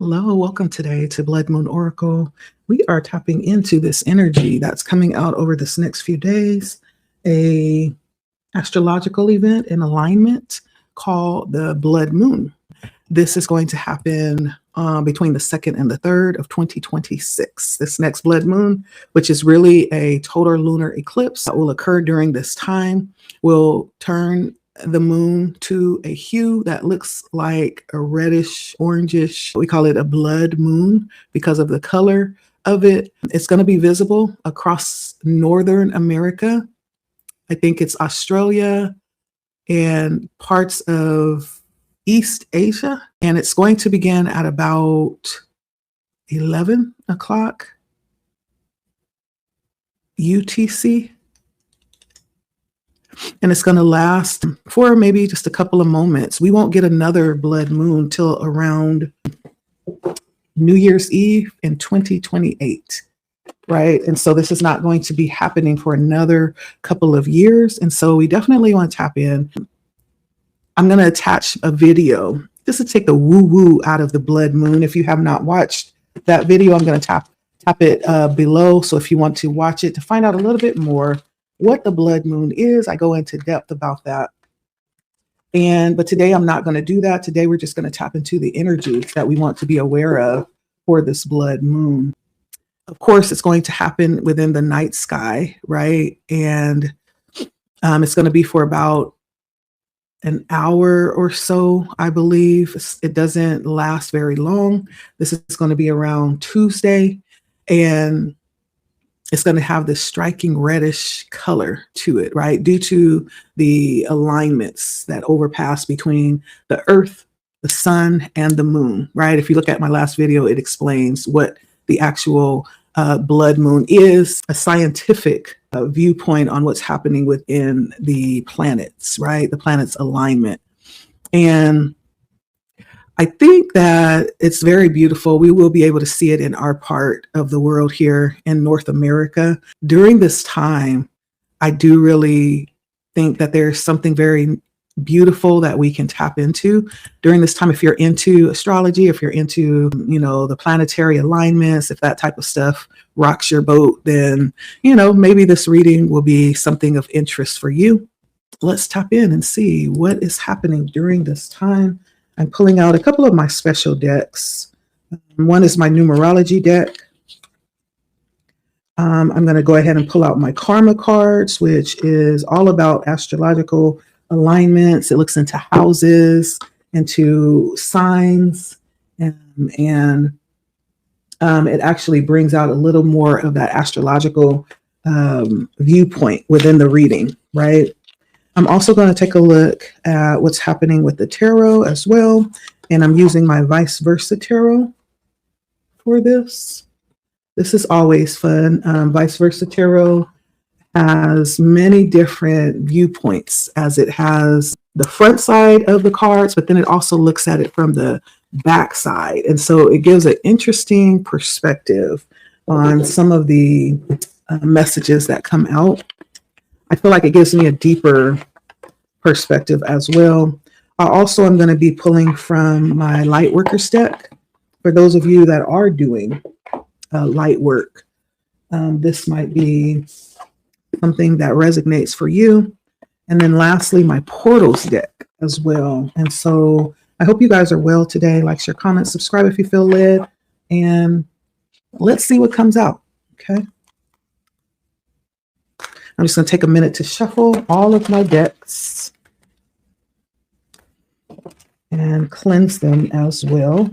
Hello, welcome today to Blood Moon Oracle. We are tapping into this energy that's coming out over this next few days, a astrological event in alignment called the Blood Moon. This is going to happen between the 2nd and the 3rd of 2026. This next Blood Moon, which is really a total lunar eclipse that will occur during this time, will turn the moon to a hue that looks like a reddish, orangish. We call it a blood moon because of the color of it. It's going to be visible across Northern America. I think it's Australia and parts of East Asia. And it's going to begin at about 11 o'clock UTC. And it's going to last for maybe just a couple of moments. We won't get another blood moon till around New Year's Eve in 2028, right? And so this is not going to be happening for another couple of years. And so we definitely want to tap in. I'm going to attach a video just to take the woo-woo out of the blood moon. If you have not watched that video, I'm going to tap it below. So if you want to watch it to find out a little bit more what the blood moon is, I go into depth about that. But today I'm not going to do that. Today we're just going to tap into the energies that we want to be aware of for this blood moon. Of course, it's going to happen within the night sky, right? And it's going to be for about an hour or so, I believe. It doesn't last very long. This is going to be around Tuesday, and it's going to have this striking reddish color to it, right? Due to the alignments that overpass between the earth, the sun, and the moon, right? If you look at my last video, it explains what the actual blood moon is, a scientific viewpoint on what's happening within the planets, right? The planets' alignment. And I think that it's very beautiful. We will be able to see it in our part of the world here in North America. During this time, I do really think that there's something very beautiful that we can tap into during this time. If you're into astrology, if you're into, the planetary alignments, if that type of stuff rocks your boat, then, maybe this reading will be something of interest for you. Let's tap in and see what is happening during this time. I'm pulling out a couple of my special decks. One is my numerology deck. I'm going to go ahead and pull out my karma cards, which is all about astrological alignments. It looks into houses, into signs, and it actually brings out a little more of that astrological viewpoint within the reading, right? I'm also going to take a look at what's happening with the tarot as well. And I'm using my vice versa tarot for this. This is always fun. Vice versa tarot has many different viewpoints, as it has the front side of the cards, but then it also looks at it from the back side. And so it gives an interesting perspective on some of the messages that come out. I feel like it gives me a deeper perspective as well. I also am going to be pulling from my light workers deck. For those of you that are doing light work, this might be something that resonates for you. And then lastly, my portals deck as well. And so I hope you guys are well today. Like, share, comment, subscribe if you feel led, and let's see what comes out. Okay. I'm just going to take a minute to shuffle all of my decks and cleanse them as well.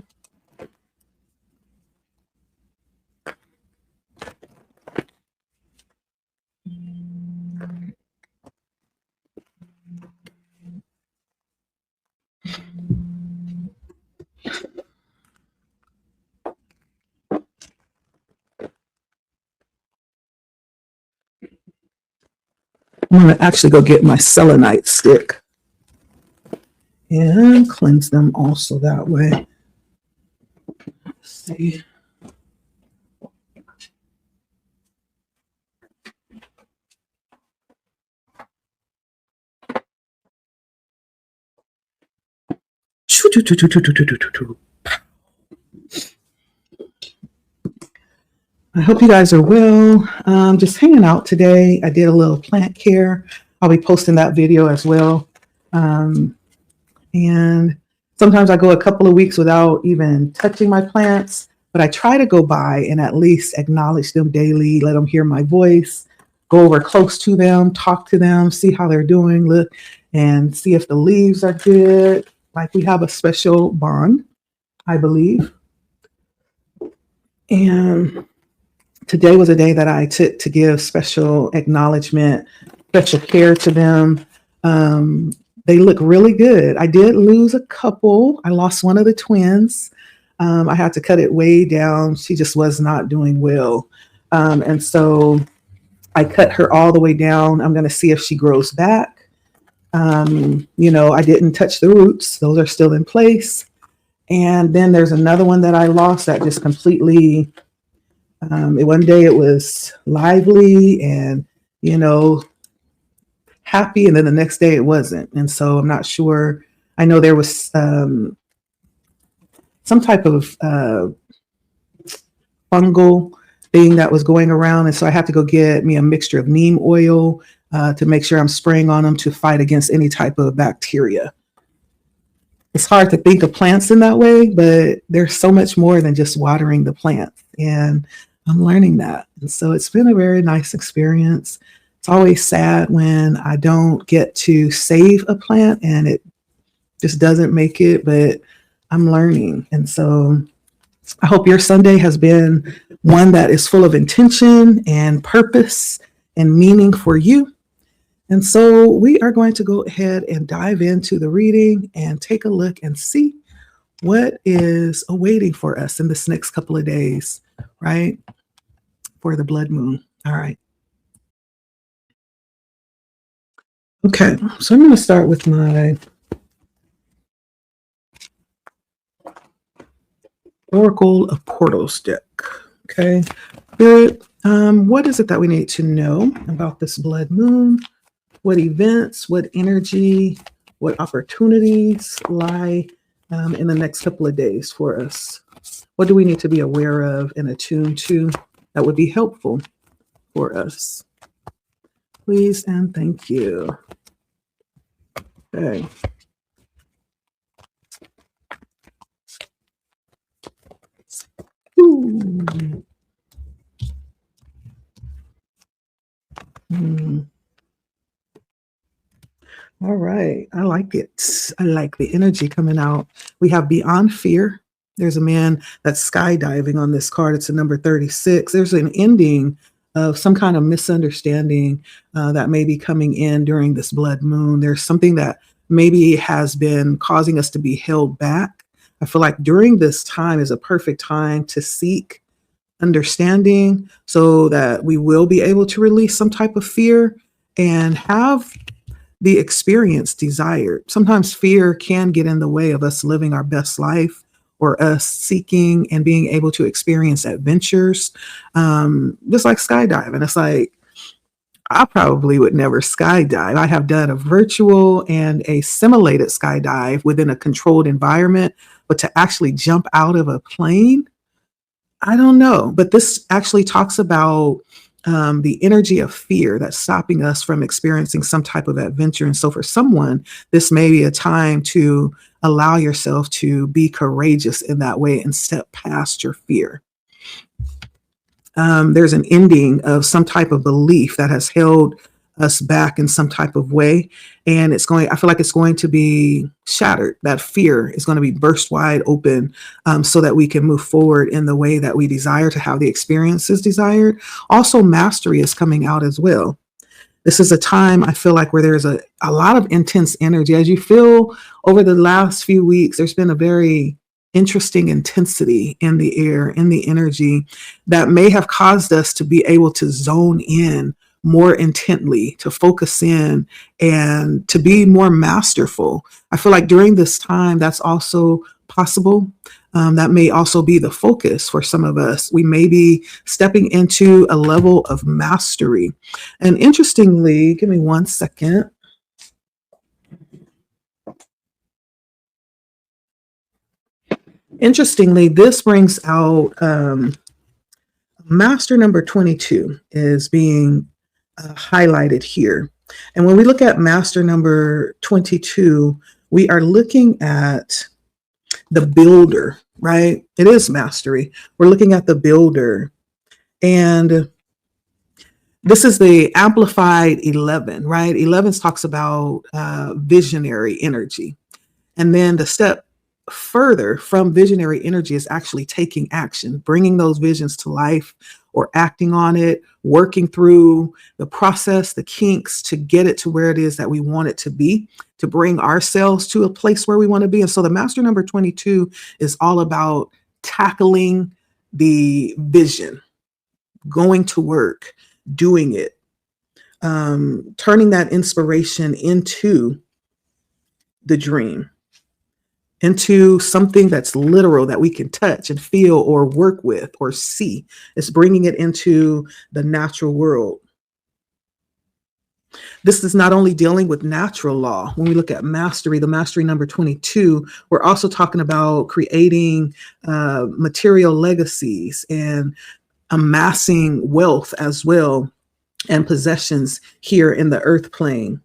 I'm going to actually go get my selenite stick and cleanse them also that way. Let's see. I hope you guys are well. Just hanging out today. I did a little plant care. I'll be posting that video as well. Um, and sometimes I go a couple of weeks without even touching my plants, but I try to go by and at least acknowledge them daily, let them hear my voice, go over close to them, talk to them, see how they're doing, look and see if the leaves are good. Like we have a special bond, I believe. And today was a day that I took to give special acknowledgement, special care to them. Um, they look really good. I did lose a couple. I lost one of the twins. I had to cut it way down. She just was not doing well. And so I cut her all the way down. I'm going to see if she grows back. I didn't touch the roots, those are still in place. And then there's another one that I lost that just completely one day it was lively and, you know, happy, and then the next day it wasn't. And so I'm not sure. I know there was some type of fungal thing that was going around. And so I had to go get me a mixture of neem oil to make sure I'm spraying on them to fight against any type of bacteria. It's hard to think of plants in that way, but there's so much more than just watering the plants. And I'm learning that. And so it's been a very nice experience. It's always sad when I don't get to save a plant and it just doesn't make it, but I'm learning. And so I hope your Sunday has been one that is full of intention and purpose and meaning for you. And so we are going to go ahead and dive into the reading and take a look and see what is awaiting for us in this next couple of days, right? For the blood moon. All right. Okay, so I'm going to start with my Oracle of Portals deck. Okay, good. What is it that we need to know about this blood moon? What events, what energy, what opportunities lie in the next couple of days for us? What do we need to be aware of and attuned to that would be helpful for us? Please and thank you. Okay. Ooh. All right. I like it. I like the energy coming out. We have Beyond Fear. There's a man that's skydiving on this card. It's a number 36. There's an ending of some kind of misunderstanding that may be coming in during this blood moon. There's something that maybe has been causing us to be held back. I feel like during this time is a perfect time to seek understanding so that we will be able to release some type of fear and have the experience desired. Sometimes fear can get in the way of us living our best life or us seeking and being able to experience adventures. Just like skydiving. It's like, I probably would never skydive. I have done a virtual and a simulated skydive within a controlled environment, but to actually jump out of a plane, I don't know. But this actually talks about the energy of fear that's stopping us from experiencing some type of adventure. And so for someone, this may be a time to allow yourself to be courageous in that way and step past your fear. There's an ending of some type of belief that has held us back in some type of way. And I feel like it's going to be shattered. That fear is going to be burst wide open so that we can move forward in the way that we desire to have the experiences desired. Also, mastery is coming out as well. This is a time I feel like where there's a lot of intense energy. As you feel over the last few weeks, there's been a very interesting intensity in the air, in the energy that may have caused us to be able to zone in more intently, to focus in and to be more masterful. I feel like during this time, that's also possible. That may also be the focus for some of us. We may be stepping into a level of mastery. And interestingly, give me 1 second. Interestingly, this brings out a Master number 22 is being highlighted here. And when we look at master number 22, we are looking at the builder, right? It is mastery. We're looking at the builder. And this is the amplified 11, right? 11 talks about visionary energy. And then the step further from visionary energy is actually taking action, bringing those visions to life or acting on it, working through the process, the kinks to get it to where it is that we want it to be, to bring ourselves to a place where we want to be. And so the master number 22 is all about tackling the vision, going to work, doing it, turning that inspiration into the dream, into something that's literal that we can touch and feel or work with or see. It's bringing it into the natural world. This is not only dealing with natural law. When we look at mastery, the mastery number 22, we're also talking about creating material legacies and amassing wealth as well and possessions here in the earth plane.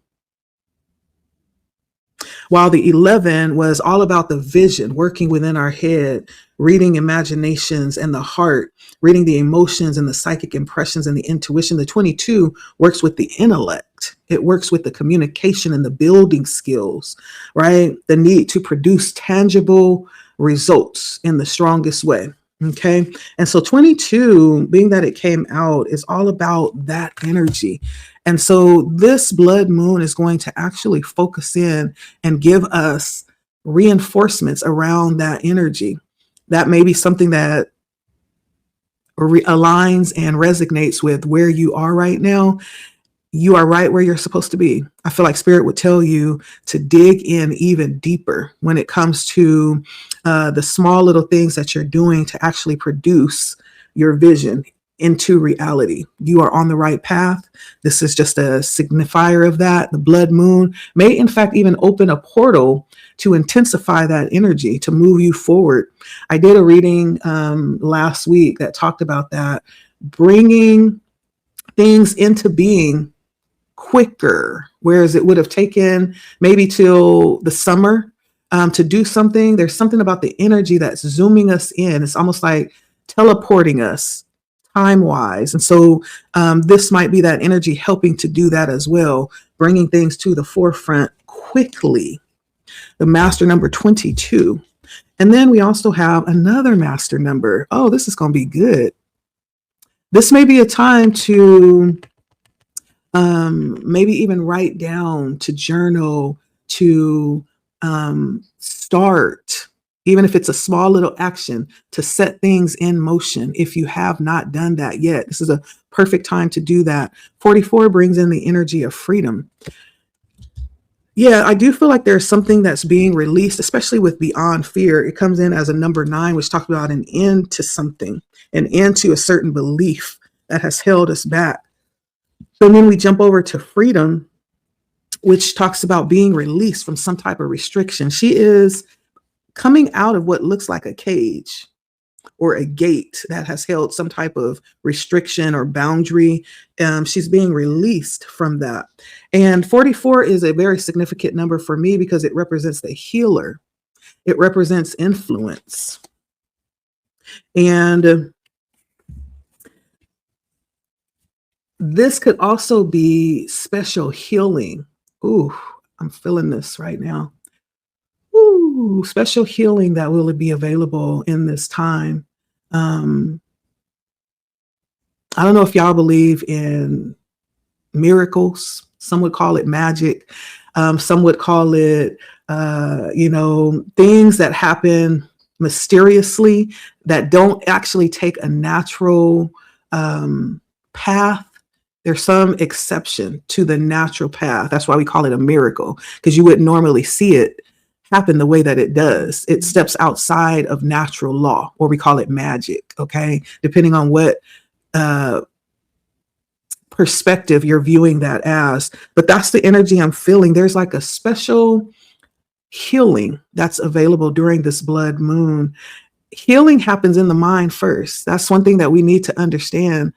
While the 11 was all about the vision, working within our head, reading imaginations and the heart, reading the emotions and the psychic impressions and the intuition, the 22 works with the intellect. It works with the communication and the building skills, right? The need to produce tangible results in the strongest way. Okay. And so 22, being that it came out, is all about that energy. And so this blood moon is going to actually focus in and give us reinforcements around that energy. That may be something that aligns and resonates with where you are right now. You are right where you're supposed to be. I feel like spirit would tell you to dig in even deeper when it comes to the small little things that you're doing to actually produce your vision into reality. You are on the right path. This is just a signifier of that. The blood moon may in fact even open a portal to intensify that energy, to move you forward. I did a reading last week that talked about that, bringing things into being quicker, whereas it would have taken maybe till the summer to do something. There's something about the energy that's zooming us in. It's almost like teleporting us time-wise. And so this might be that energy helping to do that as well, bringing things to the forefront quickly. The master number 22. And then we also have another master number. Oh, this is going to be good. This may be a time to maybe even write down, to journal, to start, even if it's a small little action, to set things in motion. If you have not done that yet, this is a perfect time to do that. 44 brings in the energy of freedom. Yeah, I do feel like there's something that's being released, especially with Beyond Fear. It comes in as a number 9, which talks about an end to something, an end to a certain belief that has held us back. So then we jump over to freedom, which talks about being released from some type of restriction. She is coming out of what looks like a cage or a gate that has held some type of restriction or boundary. She's being released from that. And 44 is a very significant number for me because it represents the healer. It represents influence. And this could also be special healing. Ooh, I'm feeling this right now. Ooh, special healing that will be available in this time. I don't know if y'all believe in miracles. Some would call it magic. Some would call it, things that happen mysteriously that don't actually take a natural path. There's some exception to the natural path. That's why we call it a miracle, because you wouldn't normally see it happen the way that it does. It steps outside of natural law, or we call it magic, okay? Depending on what perspective you're viewing that as. But that's the energy I'm feeling. There's like a special healing that's available during this blood moon. healing happens in the mind first. That's one thing that we need to understand.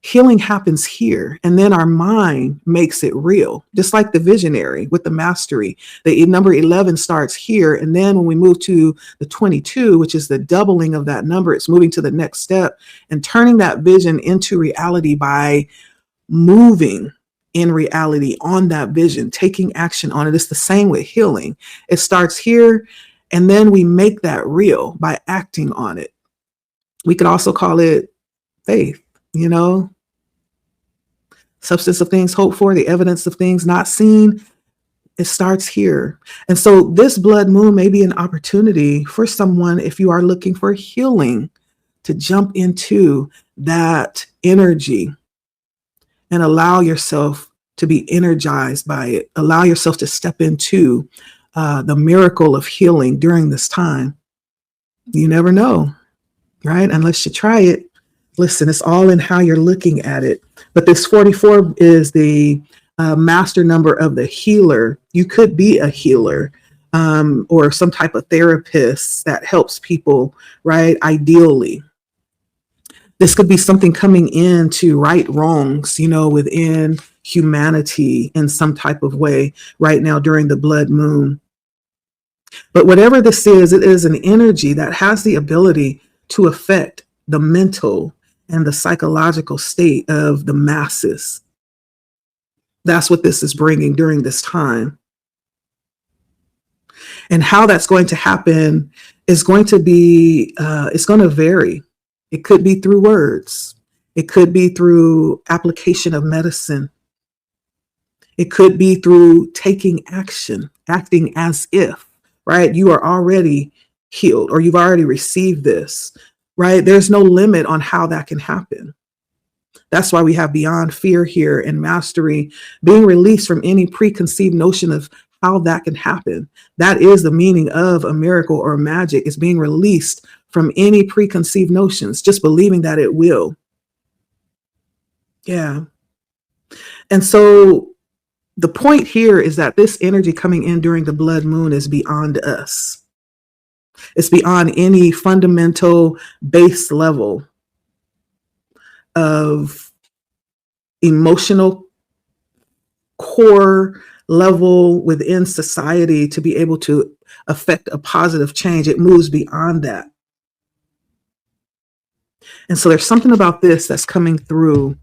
Healing happens here, and then our mind makes it real, just like the visionary with the mastery. The number 11 starts here, and then when we move to the 22, which is the doubling of that number, it's moving to the next step and turning that vision into reality by moving in reality on that vision, taking action on it. It's the same with healing. It starts here, and then we make that real by acting on it. We could also call it faith, substance of things hoped for, the evidence of things not seen. It starts here. And so this blood moon may be an opportunity for someone, if you are looking for healing, to jump into that energy and allow yourself to be energized by it. Allow yourself to step into the miracle of healing during this time. You never know, right? Unless you try it. Listen, it's all in how you're looking at it. But this 44 is the master number of the healer. You could be a healer or some type of therapist that helps people, right? Ideally. This could be something coming in to right wrongs, within humanity in some type of way right now during the blood moon. But whatever this is, it is an energy that has the ability to affect the mental and the psychological state of the masses. That's what this is bringing during this time. And how that's going to happen is going to be, it's going to vary. It could be through words. It could be through application of medicine. It could be through taking action, acting as if, right, you are already healed or you've already received this, right? There's no limit on how that can happen. That's why we have beyond fear here and mastery, being released from any preconceived notion of how that can happen. That is the meaning of a miracle or magic, is being released from any preconceived notions, just believing that it will. Yeah. And so the point here is that this energy coming in during the blood moon is beyond us. It's beyond any fundamental base level of emotional core level within society to be able to affect a positive change. It moves beyond that. And so there's something about this that's coming through.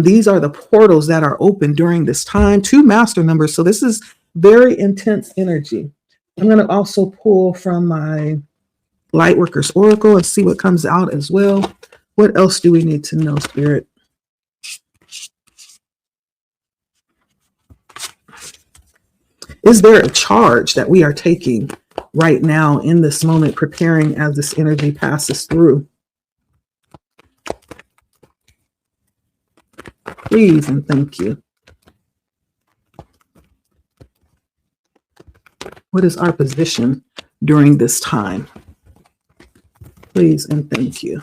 These are the portals that are open during this time, 2 master numbers. So this is very intense energy. I'm going to also pull from my Lightworkers Oracle and see what comes out as well. What else do we need to know, Spirit? Is there a charge that we are taking right now in this moment, preparing as this energy passes through? Please and thank you. What is our position during this time? Please and thank you.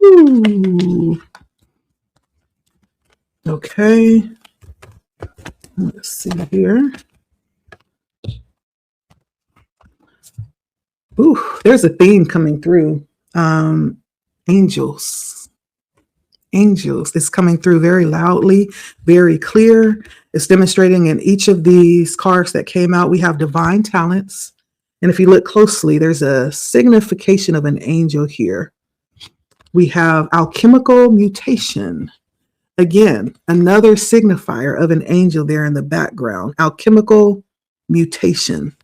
Ooh. Okay. Let's see here. Ooh, there's a theme coming through. Angels. Angels. It's coming through very loudly, very clear. It's demonstrating in each of these cards that came out. We have divine talents. And if you look closely, there's a signification of an angel here. We have alchemical mutation. Again, another signifier of an angel there in the background. Alchemical mutation.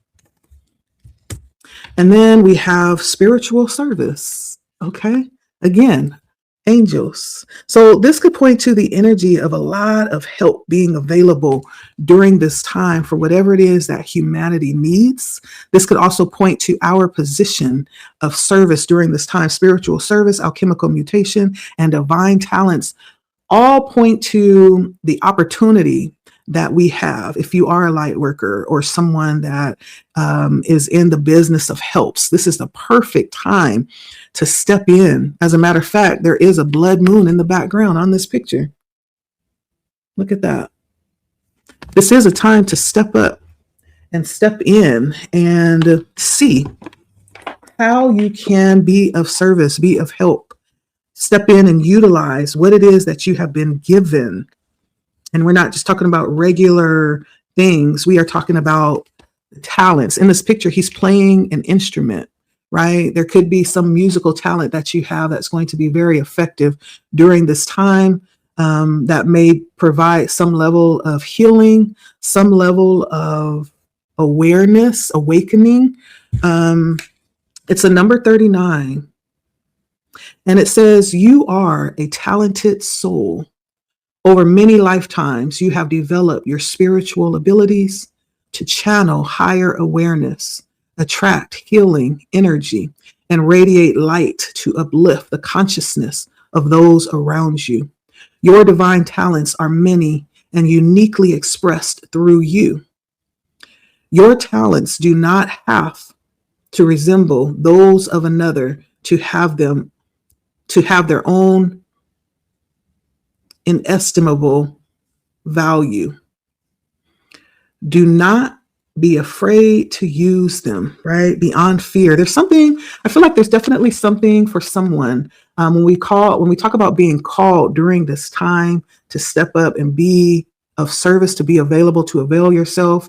And then we have spiritual service. Okay. Again, angels. So this could point to the energy of a lot of help being available during this time for whatever it is that humanity needs. This could also point to our position of service during this time. Spiritual service, alchemical mutation, and divine talents all point to the opportunity that we have. If you are a light worker or someone that is in the business of helps, this is the perfect time to step in. As a matter of fact, there is a blood moon in the background on this picture. Look at that. This is a time to step up and step in and see how you can be of service, be of help. Step in and utilize what it is that you have been given. And we're not just talking about regular things. We are talking about talents. In this picture, he's playing an instrument, right? There could be some musical talent that you have that's going to be very effective during this time, that may provide some level of healing, some level of awareness, awakening. It's a number 39. And it says, you are a talented soul. Over many lifetimes, you have developed your spiritual abilities to channel higher awareness, attract healing energy, and radiate light to uplift the consciousness of those around you. Your divine talents are many and uniquely expressed through you. Your talents do not have to resemble those of another to have their own inestimable value. Do not be afraid to use them, right? Beyond fear. There's something, I feel like there's definitely something for someone. When we talk about being called during this time to step up and be of service, to be available, to avail yourself,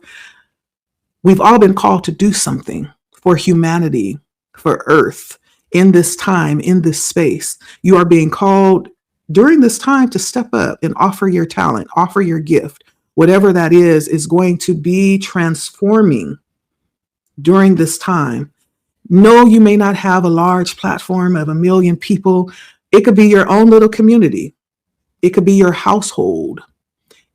we've all been called to do something for humanity, for Earth, in this time, in this space. You are being called during this time to step up and offer your talent, offer your gift. Whatever that is going to be transforming during this time. No, you may not have a large platform of 1 million people. It could be your own little community. It could be your household.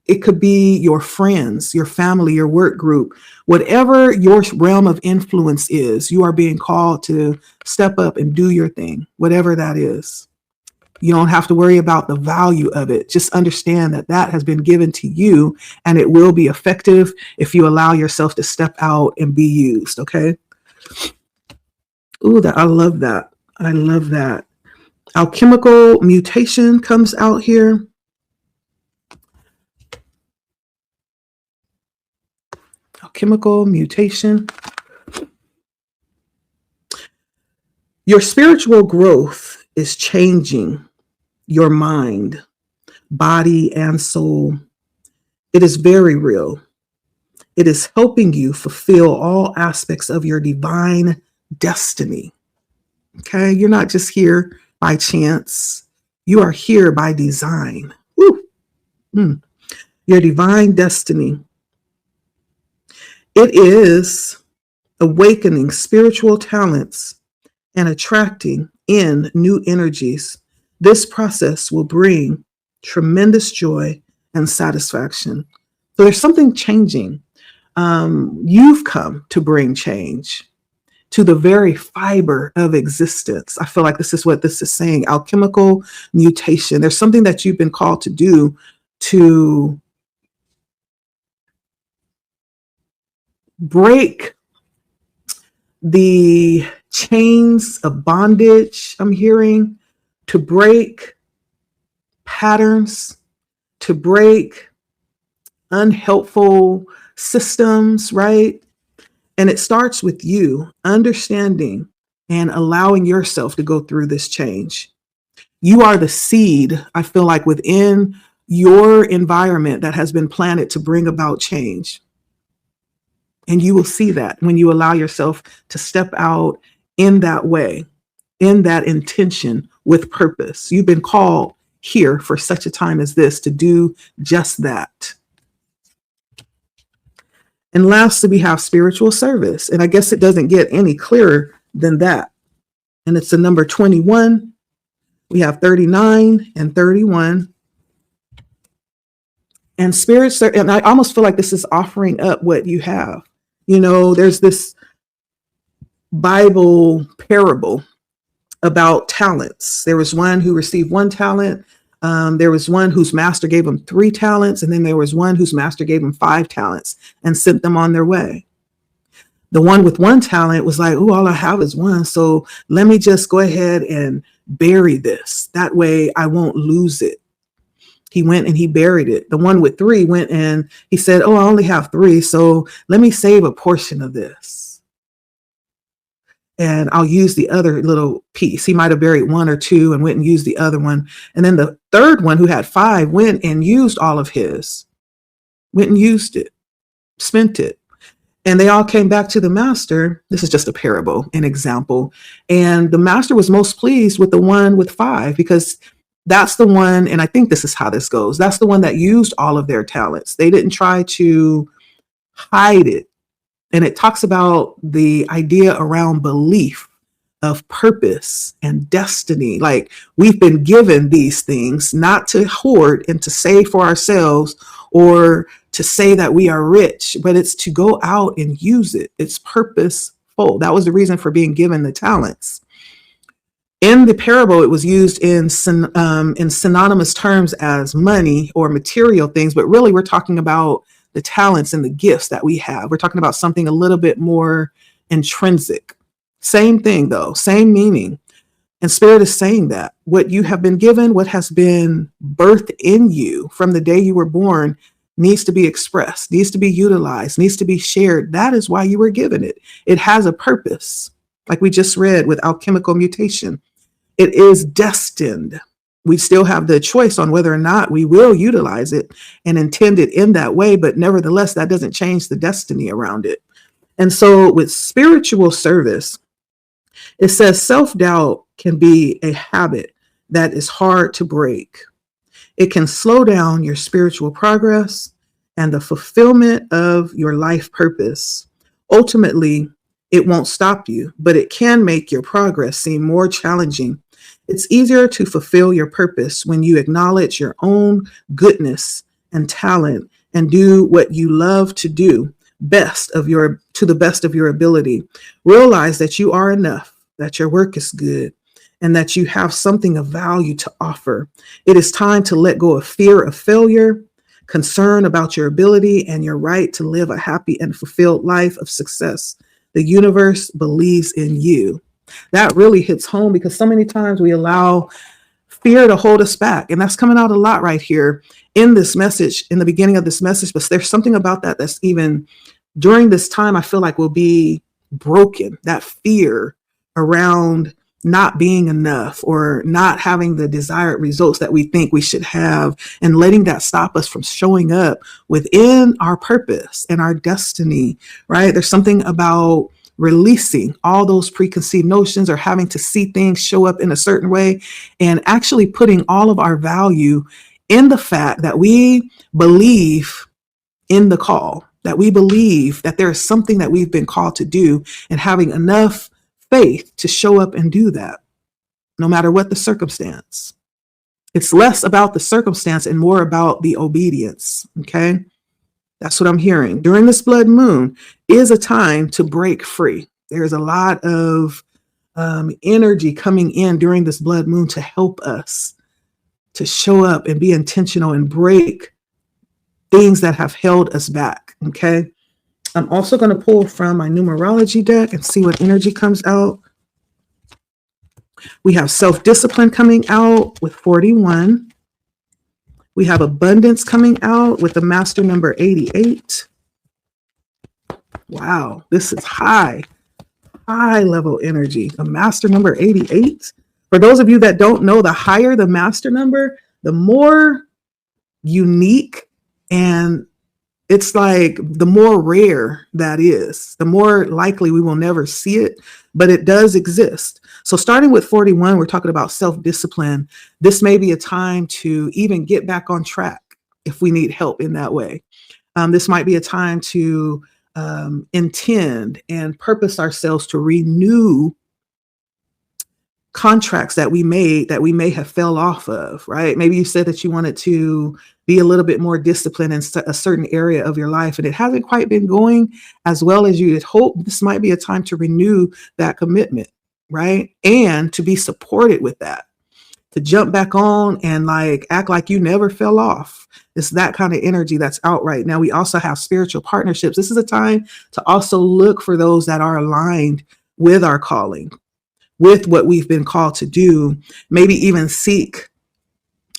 It could be your friends, your family, your work group. Whatever your realm of influence is, you are being called to step up and do your thing, whatever that is. You don't have to worry about the value of it. Just understand that that has been given to you, and it will be effective if you allow yourself to step out and be used. Okay. Ooh, I love that. I love that. Alchemical mutation comes out here. Alchemical mutation. Your spiritual growth is changing your mind, body, and soul. It is very real. It is helping you fulfill all aspects of your divine destiny. Okay, you're not just here by chance. You are here by design. Your divine destiny. It is awakening spiritual talents and attracting in new energies. This process will bring tremendous joy and satisfaction. So there's something changing. You've come to bring change to the very fiber of existence. I feel like this is what this is saying. Alchemical mutation. There's something that you've been called to do to break the chains of bondage, I'm hearing, to break patterns, to break unhelpful systems, right? And it starts with you understanding and allowing yourself to go through this change. You are the seed, I feel like, within your environment that has been planted to bring about change. And you will see that when you allow yourself to step out in that way, in that intention with purpose. You've been called here for such a time as this to do just that. And lastly, we have spiritual service. And I guess it doesn't get any clearer than that. And it's the number 21. We have 39 and 31. And and I almost feel like this is offering up what you have. You know, there's this Bible parable about talents. There was one who received 1 talent. There was one whose master gave him 3 talents. And then there was one whose master gave him 5 talents and sent them on their way. The one with 1 talent was like, oh, all I have is 1. So let me just go ahead and bury this. That way I won't lose it. He went and he buried it. The one with 3 went and he said, oh, I only have 3, so let me save a portion of this. And I'll use the other little piece. He might have buried 1 or 2 and went and used the other one. And then the third one, who had 5, went and used all of his, went and used it, spent it. And they all came back to the master. This is just a parable, an example. And the master was most pleased with the one with 5, because that's the one, and I think this is how this goes, that's the one that used all of their talents. They didn't try to hide it. And it talks about the idea around belief of purpose and destiny. Like, we've been given these things not to hoard and to save for ourselves or to say that we are rich, but it's to go out and use it. It's purposeful. That was the reason for being given the talents. In the parable, it was used in synonymous terms as money or material things, but really we're talking about the talents and the gifts that we have. We're talking about something a little bit more intrinsic. Same thing though, same meaning. And Spirit is saying that what you have been given, what has been birthed in you from the day you were born, needs to be expressed, needs to be utilized, needs to be shared. That is why you were given it. It has a purpose. Like we just read with alchemical mutation, it is destined. We still have the choice on whether or not we will utilize it and intend it in that way. But nevertheless, that doesn't change the destiny around it. And so with spiritual service, it says self-doubt can be a habit that is hard to break. It can slow down your spiritual progress and the fulfillment of your life purpose. Ultimately, it won't stop you, but it can make your progress seem more challenging. It's easier to fulfill your purpose when you acknowledge your own goodness and talent and do what you love to do to the best of your ability. Realize that you are enough, that your work is good, and that you have something of value to offer. It is time to let go of fear of failure, concern about your ability, and your right to live a happy and fulfilled life of success. The universe believes in you. That really hits home, because so many times we allow fear to hold us back. And that's coming out a lot right here in this message, in the beginning of this message. But there's something about that that's even during this time, I feel like will be broken. That fear around not being enough or not having the desired results that we think we should have, and letting that stop us from showing up within our purpose and our destiny, right? There's something about releasing all those preconceived notions or having to see things show up in a certain way, and actually putting all of our value in the fact that we believe in the call, that we believe that there is something that we've been called to do, and having enough faith to show up and do that, no matter what the circumstance. It's less about the circumstance and more about the obedience. Okay. That's what I'm hearing. During this blood moon is a time to break free. There's a lot of energy coming in during this blood moon to help us to show up and be intentional and break things that have held us back. Okay. I'm also going to pull from my numerology deck and see what energy comes out. We have self-discipline coming out with 41. We have abundance coming out with the master number 88. Wow, this is high level energy. A master number 88. For those of you that don't know, the higher the master number, the more unique, and it's like the more rare that is, the more likely we will never see it, but it does exist. So starting with 41, we're talking about self-discipline. This may be a time to even get back on track if we need help in that way. This might be a time to intend and purpose ourselves to renew contracts that we made that we may have fell off of, right? Maybe you said that you wanted to be a little bit more disciplined in a certain area of your life, and it hasn't quite been going as well as you had hoped. This might be a time to renew that commitment, right? And to be supported with that, to jump back on and like act like you never fell off. It's that kind of energy that's out right now. We also have spiritual partnerships. This is a time to also look for those that are aligned with our calling, with what we've been called to do, maybe even seek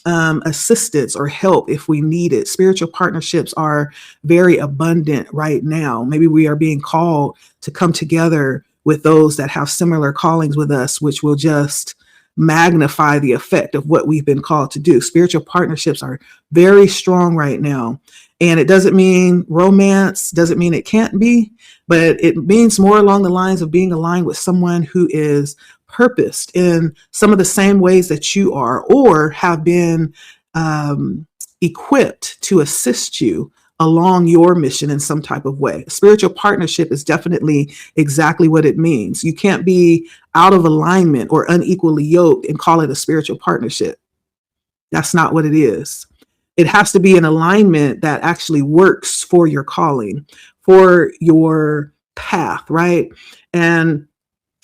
assistance or help if we need it. Spiritual partnerships are very abundant right now. Maybe we are being called to come together with those that have similar callings with us, which will just magnify the effect of what we've been called to do. Spiritual partnerships are very strong right now. And it doesn't mean romance, doesn't mean it can't be, but it means more along the lines of being aligned with someone who is purposed in some of the same ways that you are, or have been equipped to assist you along your mission in some type of way. Spiritual partnership is definitely exactly what it means. You can't be out of alignment or unequally yoked and call it a spiritual partnership. That's not what it is. It has to be an alignment that actually works for your calling, for your path, right? And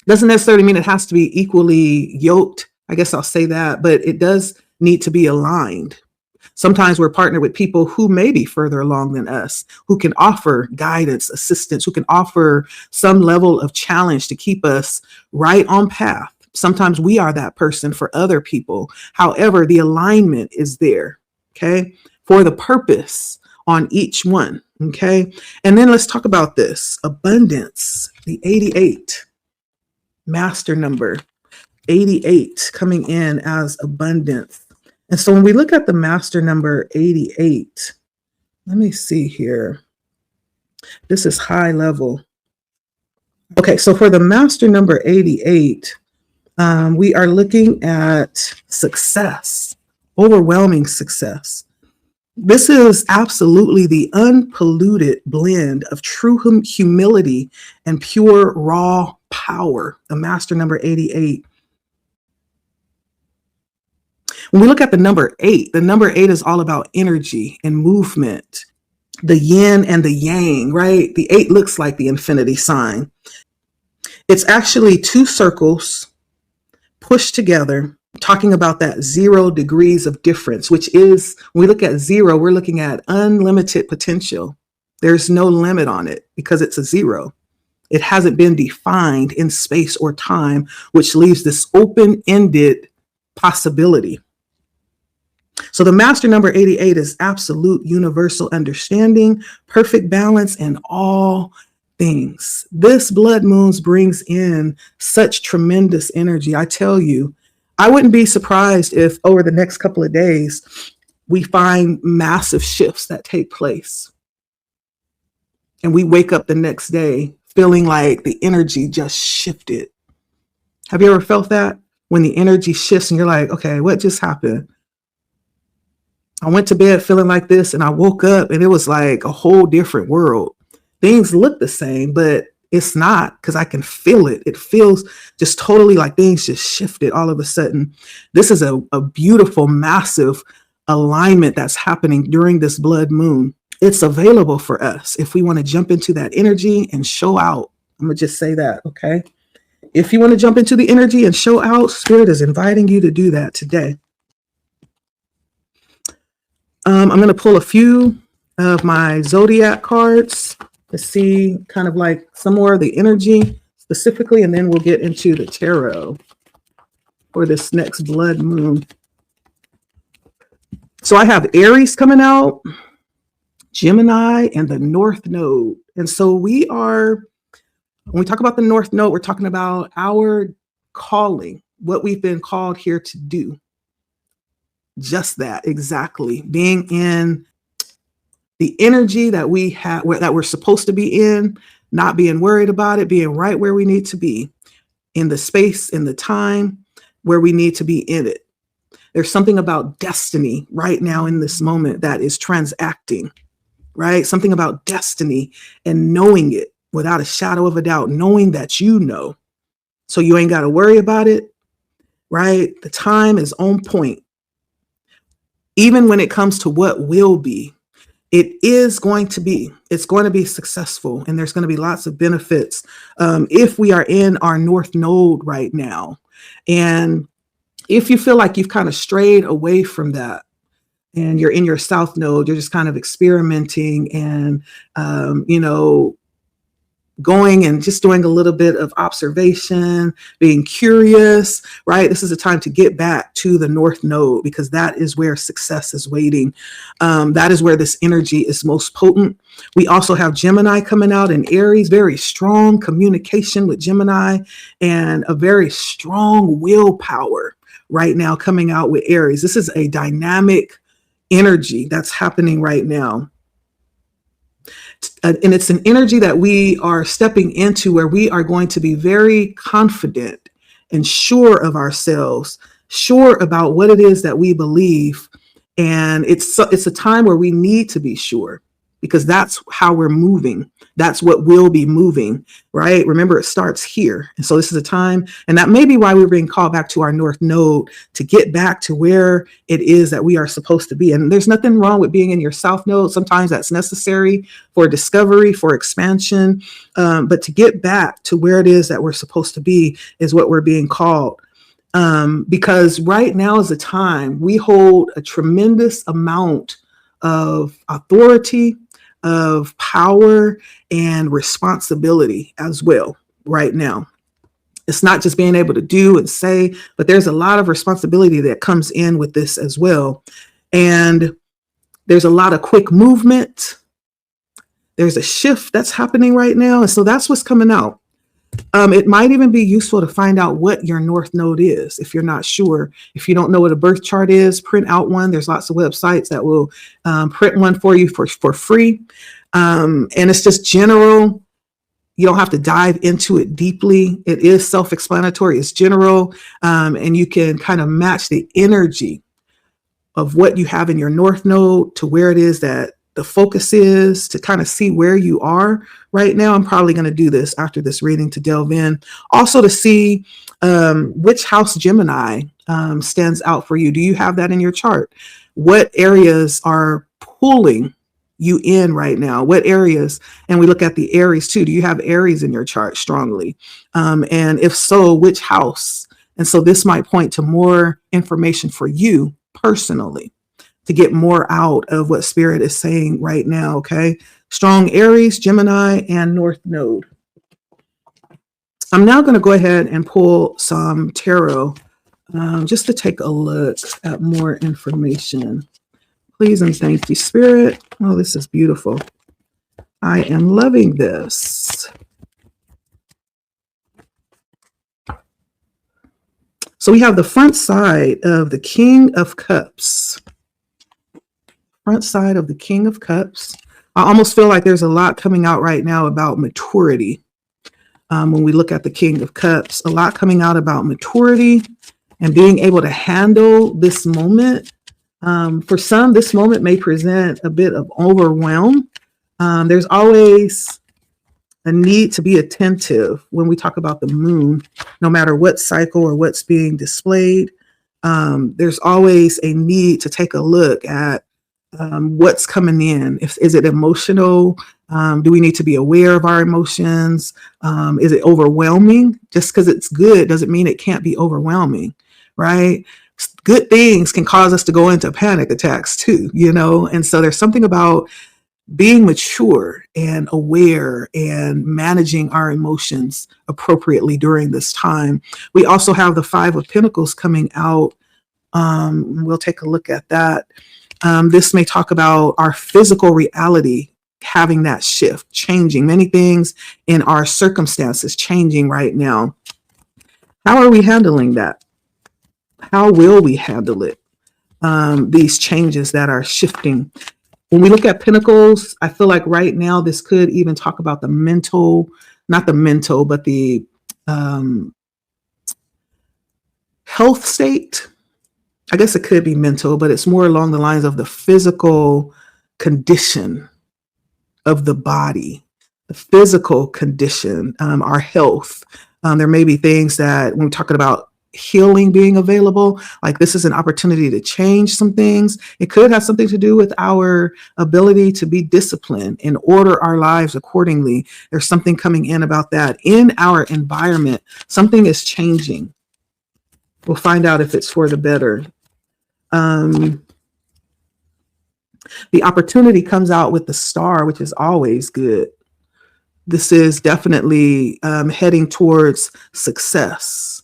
doesn't necessarily mean it has to be equally yoked. I guess I'll say that, but it does need to be aligned. Sometimes we're partnered with people who may be further along than us, who can offer guidance, assistance, who can offer some level of challenge to keep us right on path. Sometimes we are that person for other people. However, the alignment is there, okay, for the purpose on each one, okay? And then let's talk about this abundance, the 88, master number 88 coming in as abundance. And so when we look at the master number 88, let me see here. This is high level. Okay, so for the master number 88, we are looking at success, overwhelming success. This is absolutely the unpolluted blend of true humility and pure raw power, the master number 88. When we look at the number 8 is all about energy and movement, the yin and the yang, right? The 8 looks like the infinity sign. It's actually two circles pushed together, talking about that 0 degrees of difference, which is, when we look at 0, we're looking at unlimited potential. There's no limit on it because it's a 0. It hasn't been defined in space or time, which leaves this open-ended possibility. So the master number 88 is absolute universal understanding, perfect balance in all things. This blood moons brings in such tremendous energy. I tell you, I wouldn't be surprised if over the next couple of days, we find massive shifts that take place. And we wake up the next day feeling like the energy just shifted. Have you ever felt that? When the energy shifts and you're like, okay, what just happened? I went to bed feeling like this and I woke up and it was like a whole different world. Things look the same, but it's not, because I can feel it. It feels just totally like things just shifted all of a sudden. This is a beautiful, massive alignment that's happening during this blood moon. It's available for us if we want to jump into that energy and show out. I'm going to just say that, okay? If you want to jump into the energy and show out, Spirit is inviting you to do that today. I'm going to pull a few of my zodiac cards to see kind of like some more of the energy specifically, and then we'll get into the tarot for this next blood moon. So I have Aries coming out, Gemini, and the North Node. And so when we talk about the North Node, we're talking about our calling, what we've been called here to do. Just that, exactly. Being in the energy that we have, that we're supposed to be in, not being worried about it, being right where we need to be, in the space, in the time where we need to be in it. There's something about destiny right now in this moment that is transacting, right? Something about destiny and knowing it without a shadow of a doubt, knowing that you know, so you ain't got to worry about it, right? The time is on point. Even when it comes to what will be, it's going to be successful, and there's going to be lots of benefits if we are in our North Node right now. And if you feel like you've kind of strayed away from that and you're in your South Node, you're just kind of experimenting and, going and just doing a little bit of observation, being curious, right? This is a time to get back to the North Node, because that is where success is waiting. That is where this energy is most potent. We also have Gemini coming out in Aries, very strong communication with Gemini and a very strong willpower right now coming out with Aries. This is a dynamic energy that's happening right now. And it's an energy that we are stepping into where we are going to be very confident and sure of ourselves, sure about what it is that we believe. And it's a time where we need to be sure, because that's how we're moving. That's what will be moving, right? Remember, it starts here. And so this is a time, and that may be why we're being called back to our North Node, to get back to where it is that we are supposed to be. And there's nothing wrong with being in your South Node. Sometimes that's necessary for discovery, for expansion. But to get back to where it is that we're supposed to be is what we're being called. Because right now is a time we hold a tremendous amount of authority, of power, and responsibility as well right now. It's not just being able to do and say, but there's a lot of responsibility that comes in with this as well. And there's a lot of quick movement. There's a shift that's happening right now. And so that's what's coming out. It might even be useful to find out what your North Node is if you're not sure. If you don't know what a birth chart is, print out one. There's lots of websites that will print one for you for free. And it's just general. You don't have to dive into it deeply. It is self-explanatory. It's general. And you can kind of match the energy of what you have in your North Node to where it is that the focus is, to kind of see where you are right now. I'm probably going to do this after this reading to delve in. Also to see which house Gemini stands out for you. Do you have that in your chart? What areas are pulling you in right now? What areas? And we look at the Aries too. Do you have Aries in your chart strongly? And if so, which house? And so this might point to more information for you personally, to get more out of what Spirit is saying right now, okay? Strong Aries, Gemini, and North Node. I'm now going to go ahead and pull some tarot just to take a look at more information. Please and thank you, Spirit. Oh, this is beautiful. I am loving this. So we have the front side of the King of Cups. Front side of the King of Cups. I almost feel like there's a lot coming out right now about maturity. When we look at the King of Cups, a lot coming out about maturity and being able to handle this moment. For some, this moment may present a bit of overwhelm. There's always a need to be attentive when we talk about the moon, no matter what cycle or what's being displayed. There's always a need to take a look at what's coming in. Is it emotional? Do we need to be aware of our emotions? Is it overwhelming? Just because it's good doesn't mean it can't be overwhelming, right? Good things can cause us to go into panic attacks too, you know? And so there's something about being mature and aware and managing our emotions appropriately during this time. We also have the Five of Pentacles coming out. We'll take a look at that. This may talk about our physical reality having that shift, changing, many things in our circumstances changing right now. How are we handling that? How will we handle it? These changes that are shifting. When we look at Pentacles, I feel like right now this could even talk about the mental, not the mental, but the health state. I guess it could be mental, but it's more along the lines of the physical condition of the body, the physical condition, our health. There may be things that when we're talking about healing being available, like this is an opportunity to change some things. It could have something to do with our ability to be disciplined and order our lives accordingly. There's something coming in about that in our environment. Something is changing. We'll find out if it's for the better. The opportunity comes out with the Star, which is always good. This is definitely heading towards success,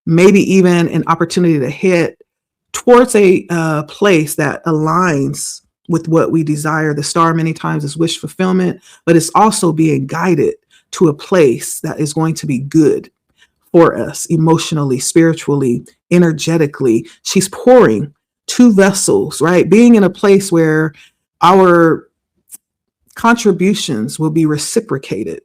maybe even an opportunity to head towards a place that aligns with what we desire. The star many times is wish fulfillment, but it's also being guided to a place that is going to be good for us emotionally, spiritually, energetically. She's pouring two vessels, right? Being in a place where our contributions will be reciprocated,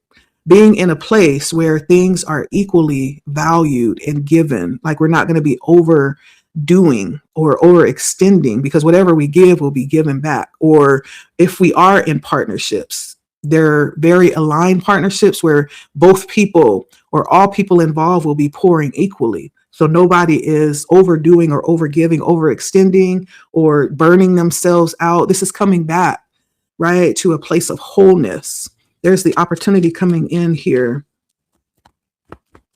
being in a place where things are equally valued and given, like we're not going to be overdoing or overextending, because whatever we give will be given back. Or if we are in partnerships, they're very aligned partnerships where both people or all people involved will be pouring equally. So nobody is overdoing or overgiving, overextending, or burning themselves out. This is coming back, right, to a place of wholeness. There's the opportunity coming in here.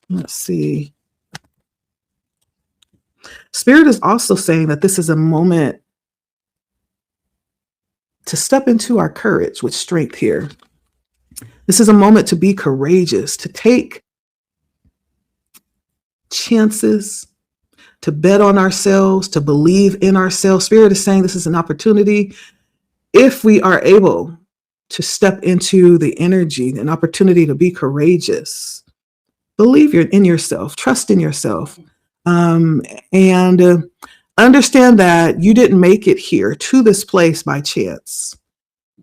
Let's see. Spirit is also saying that this is a moment to step into our courage with strength here. This is a moment to be courageous, to take chances, to bet on ourselves, to believe in ourselves. Spirit is saying this is an opportunity, if we are able to step into the energy, an opportunity to be courageous. Believe in yourself, trust in yourself, and understand that you didn't make it here to this place by chance.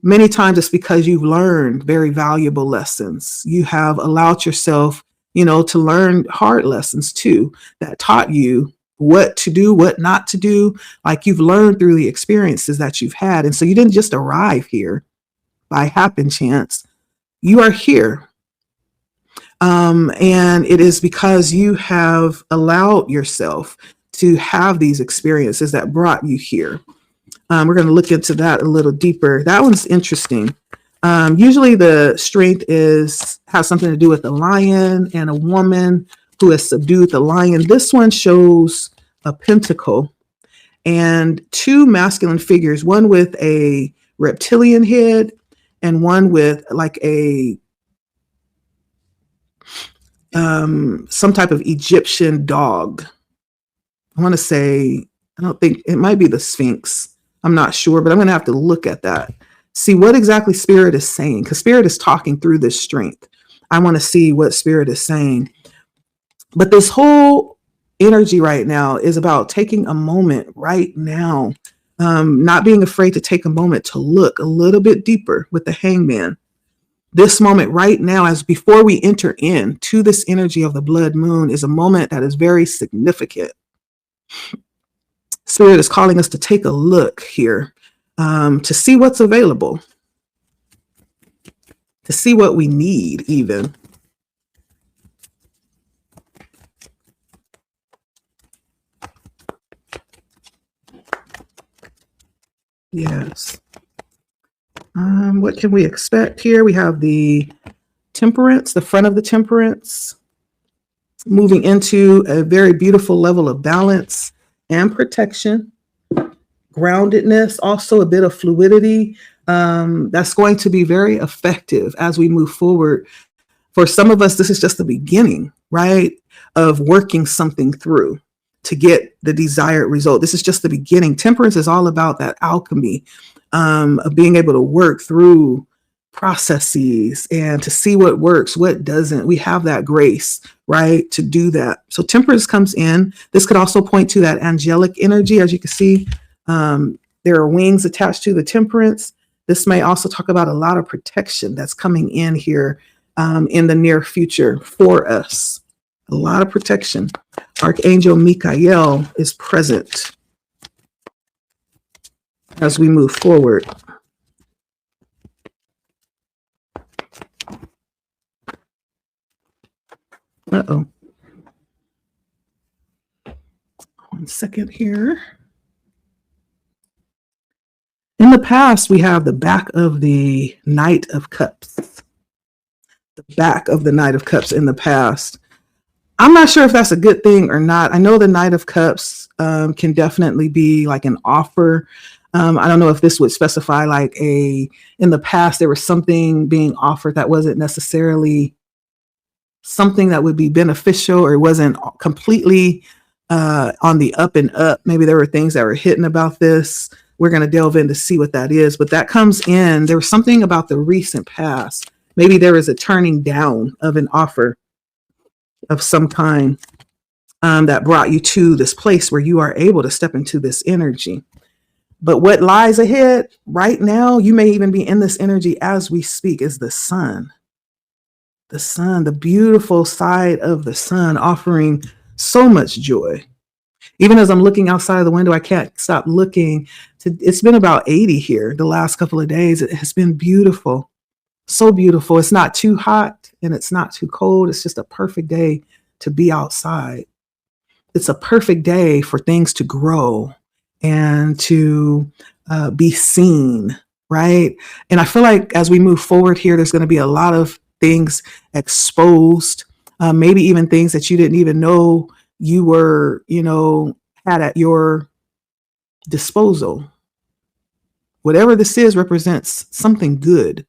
Many times it's because you've learned very valuable lessons. You have allowed yourself, to learn hard lessons too, that taught you what to do, what not to do. Like you've learned through the experiences that you've had. And so you didn't just arrive here by happen chance. You are here. And it is because you have allowed yourself to have these experiences that brought you here. We're going to look into that a little deeper. That one's interesting. Usually the strength has something to do with a lion and a woman who has subdued the lion. This one shows a pentacle and two masculine figures, one with a reptilian head and one with like a some type of Egyptian dog. I want to say, I don't think it might be the Sphinx. I'm not sure, but I'm going to have to look at that. See what exactly Spirit is saying, because Spirit is talking through this strength. I want to see what Spirit is saying. But this whole energy right now is about taking a moment right now, not being afraid to take a moment to look a little bit deeper with the hangman. This moment right now, as before we enter into this energy of the blood moon, is a moment that is very significant. Spirit is calling us to take a look here, to see what's available, to see what we need even. Yes. What can we expect here? We have the temperance, the front of the temperance, moving into a very beautiful level of balance and protection, groundedness, also a bit of fluidity. That's going to be very effective as we move forward. For some of us, this is just the beginning, right, of working something through to get the desired result. This is just the beginning. Temperance is all about that alchemy, of being able to work through processes and to see what works, what doesn't. We have that grace, right, to do that. So temperance comes in. This could also point to that angelic energy. As you can see, there are wings attached to the temperance. This may also talk about a lot of protection that's coming in here in the near future for us. A lot of protection. Archangel Michael is present as we move forward. Uh-oh. One second here. In the past, we have the back of the Knight of Cups. The back of the Knight of Cups in the past. I'm not sure if that's a good thing or not. I know the Knight of Cups can definitely be like an offer. I don't know if this would specify like in the past, there was something being offered that wasn't necessarily something that would be beneficial, or it wasn't completely on the up and up. Maybe there were things that were hidden about this. We're going to delve in to see what that is. But that comes in, there was something about the recent past. Maybe there was a turning down of an offer of some kind that brought you to this place where you are able to step into this energy. But what lies ahead right now, you may even be in this energy as we speak, is the sun. The sun, the beautiful side of the sun, offering so much joy. Even as I'm looking outside of the window, I can't stop looking. It's been about 80 here the last couple of days. It has been beautiful. So beautiful. It's not too hot and it's not too cold. It's just a perfect day to be outside. It's a perfect day for things to grow and to be seen, right? And I feel like as we move forward here, there's going to be a lot of things exposed, maybe even things that you didn't even know you were, had at your disposal. Whatever this is represents something good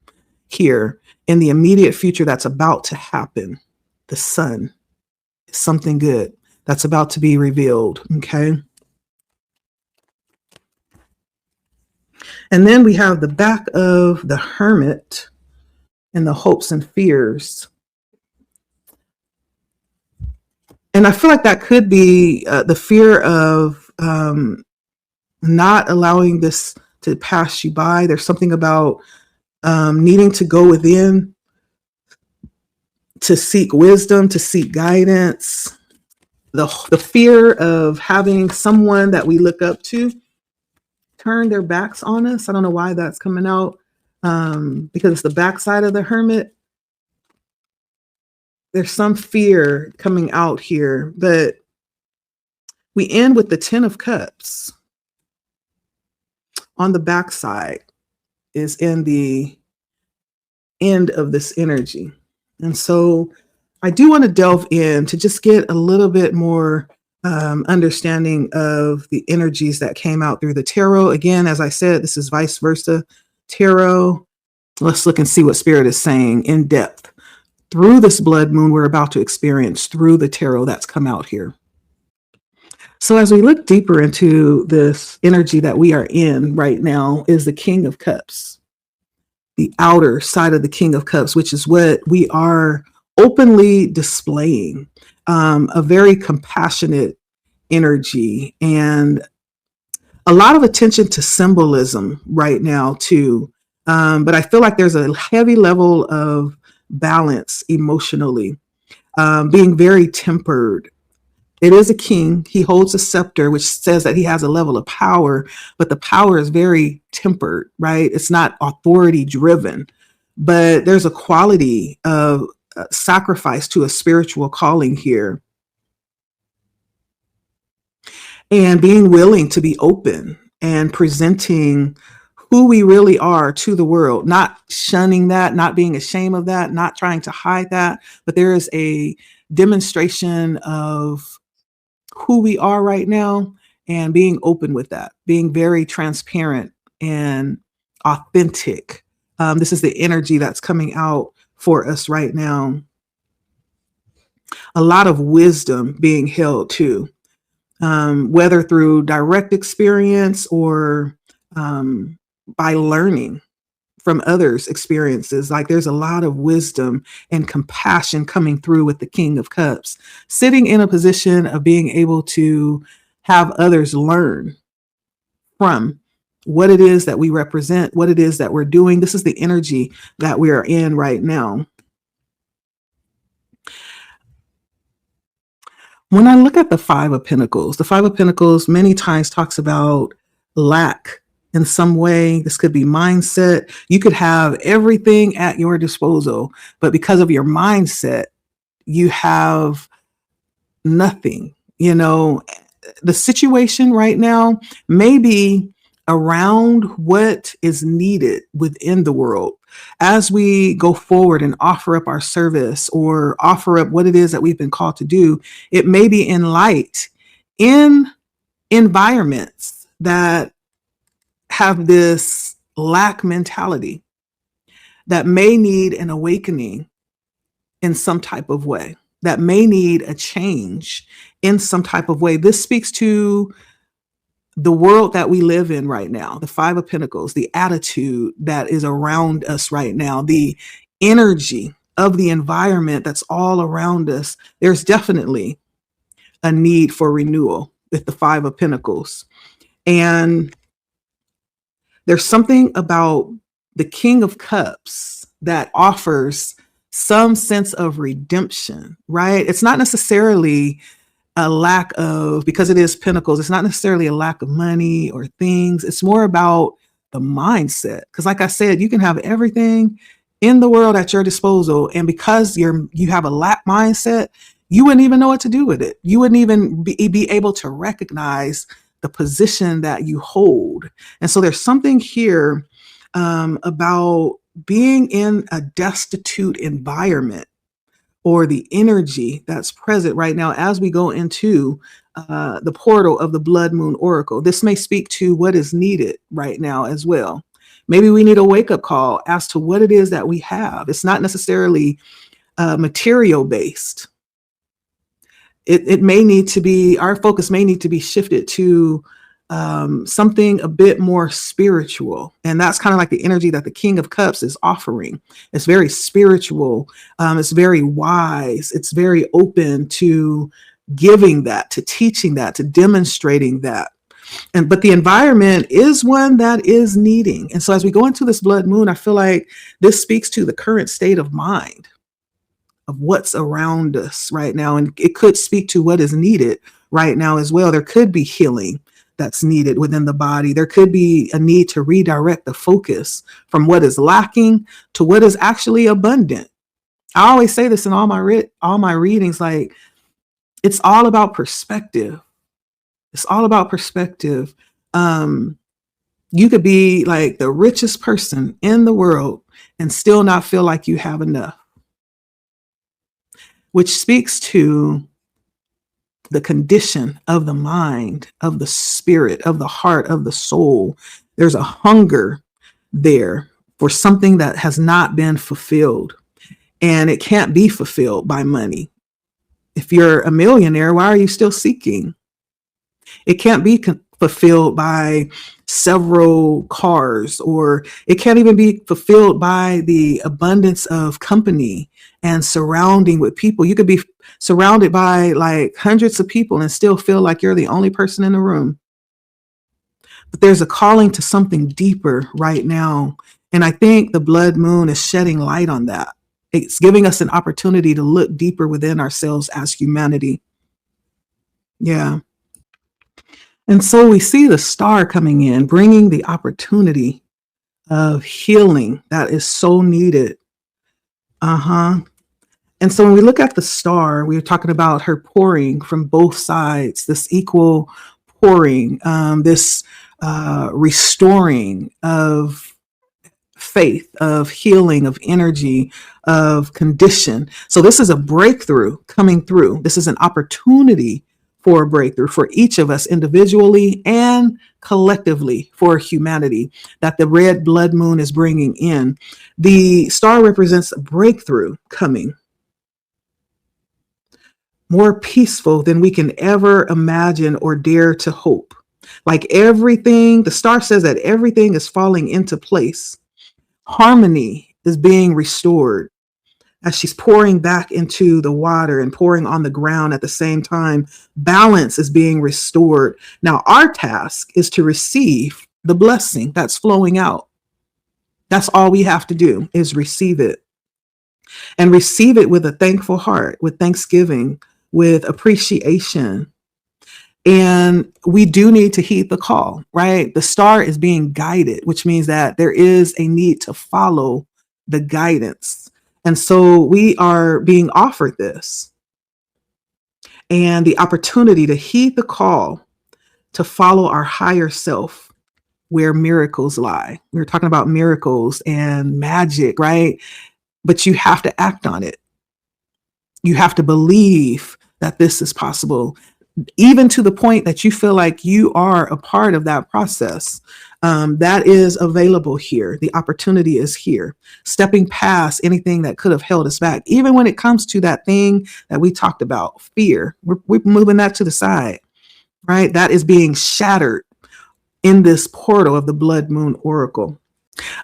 here in the immediate future that's about to happen. The sun is something good that's about to be revealed. Okay. And then we have the back of the Hermit and the hopes and fears. And I feel like that could be the fear of not allowing this to pass you by. There's something about needing to go within to seek wisdom, to seek guidance. The fear of having someone that we look up to turn their backs on us. I don't know why that's coming out because it's the backside of the Hermit. There's some fear coming out here, but we end with the 10 of Cups. On the backside is in the end of this energy. And so I do want to delve in to just get a little bit more understanding of the energies that came out through the tarot. Again, as I said, this is vice versa tarot. Let's look and see what Spirit is saying in depth through this blood moon we're about to experience through the tarot that's come out here. So as we look deeper into this energy that we are in right now is the King of Cups, the outer side of the King of Cups, which is what we are openly displaying, a very compassionate energy and a lot of attention to symbolism right now too. But I feel like there's a heavy level of balance emotionally, being very tempered. It is a king. He holds a scepter, which says that he has a level of power, but the power is very tempered, right? It's not authority driven, but there's a quality of sacrifice to a spiritual calling here. And being willing to be open and presenting who we really are to the world, not shunning that, not being ashamed of that, not trying to hide that, but there is a demonstration of who we are right now and being open with that, being very transparent and authentic. This is the energy that's coming out for us right now. A lot of wisdom being held too, whether through direct experience or by learning from others' experiences. Like there's a lot of wisdom and compassion coming through with the King of Cups, sitting in a position of being able to have others learn from what it is that we represent, what it is that we're doing. This is the energy that we are in right now. When I look at the Five of Pentacles many times talks about lack in some way. This could be mindset. You could have everything at your disposal, but because of your mindset, you have nothing. The situation right now may be around what is needed within the world. As we go forward and offer up our service or offer up what it is that we've been called to do, it may be in light in environments that have this lack mentality that may need an awakening in some type of way, that may need a change in some type of way. This speaks to the world that we live in right now, the Five of Pentacles, the attitude that is around us right now, the energy of the environment that's all around us. There's definitely a need for renewal with the Five of Pentacles. And there's something about the King of Cups that offers some sense of redemption, right? It's not necessarily a lack of, because it is Pentacles, it's not necessarily a lack of money or things. It's more about the mindset. Because like I said, you can have everything in the world at your disposal. And because you have a lack mindset, you wouldn't even know what to do with it. You wouldn't even be able to recognize the position that you hold. And so there's something here about being in a destitute environment, or the energy that's present right now as we go into the portal of the Blood Moon Oracle. This may speak to what is needed right now as well. Maybe we need a wake-up call as to what it is that we have. It's not necessarily material based. It may need to be, our focus may need to be shifted to something a bit more spiritual. And that's kind of like the energy that the King of Cups is offering. It's very spiritual. It's very wise. It's very open to giving that, to teaching that, to demonstrating that. But the environment is one that is needing. And so as we go into this blood moon, I feel like this speaks to the current state of mind of what's around us right now. And it could speak to what is needed right now as well. There could be healing that's needed within the body. There could be a need to redirect the focus from what is lacking to what is actually abundant. I always say this in all my readings, like, it's all about perspective. It's all about perspective. You could be like the richest person in the world and still not feel like you have enough, which speaks to the condition of the mind, of the spirit, of the heart, of the soul. There's a hunger there for something that has not been fulfilled, and it can't be fulfilled by money. If you're a millionaire, why are you still seeking? It can't be fulfilled by several cars, or it can't even be fulfilled by the abundance of company and surrounding with people. You could be surrounded by like hundreds of people and still feel like you're the only person in the room. But there's a calling to something deeper right now. And I think the blood moon is shedding light on that. It's giving us an opportunity to look deeper within ourselves as humanity. Yeah. And so we see the star coming in, bringing the opportunity of healing that is so needed. And so when we look at the star, we were talking about her pouring from both sides, this equal pouring, this restoring of faith, of healing, of energy, of condition. So this is a breakthrough coming through. This is an opportunity for a breakthrough for each of us individually and collectively for humanity that the red blood moon is bringing in. The star represents a breakthrough coming, more peaceful than we can ever imagine or dare to hope. Like everything, the star says that everything is falling into place. Harmony is being restored as she's pouring back into the water and pouring on the ground at the same time. Balance is being restored. Now, our task is to receive the blessing that's flowing out. That's all we have to do, is receive it. And receive it with a thankful heart, with thanksgiving, with appreciation. And we do need to heed the call, right? The star is being guided, which means that there is a need to follow the guidance. And so we are being offered this and the opportunity to heed the call to follow our higher self where miracles lie. We were talking about miracles and magic, right? But you have to act on it. You have to believe that this is possible. even to the point that you feel like you are a part of that process. That is available here. The opportunity is here. Stepping past anything that could have held us back, even when it comes to that thing that we talked about, fear, we're moving that to the side, right? That is being shattered in this portal of the blood moon oracle.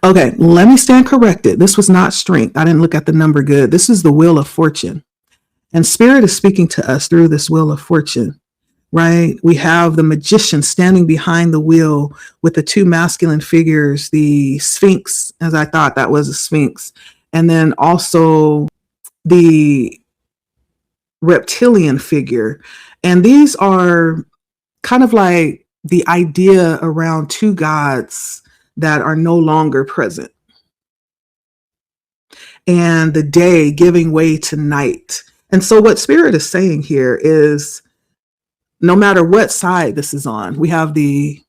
Okay, let me stand corrected. This was not strength. I didn't look at the number good. This is the wheel of fortune. And spirit is speaking to us through this wheel of fortune, right? We have the magician standing behind the wheel with the two masculine figures, the Sphinx, as I thought that was a Sphinx, and then also the reptilian figure. And these are kind of like the idea around two gods that are no longer present, and the day giving way to night. And so what spirit is saying here is, no matter what side this is on, we have the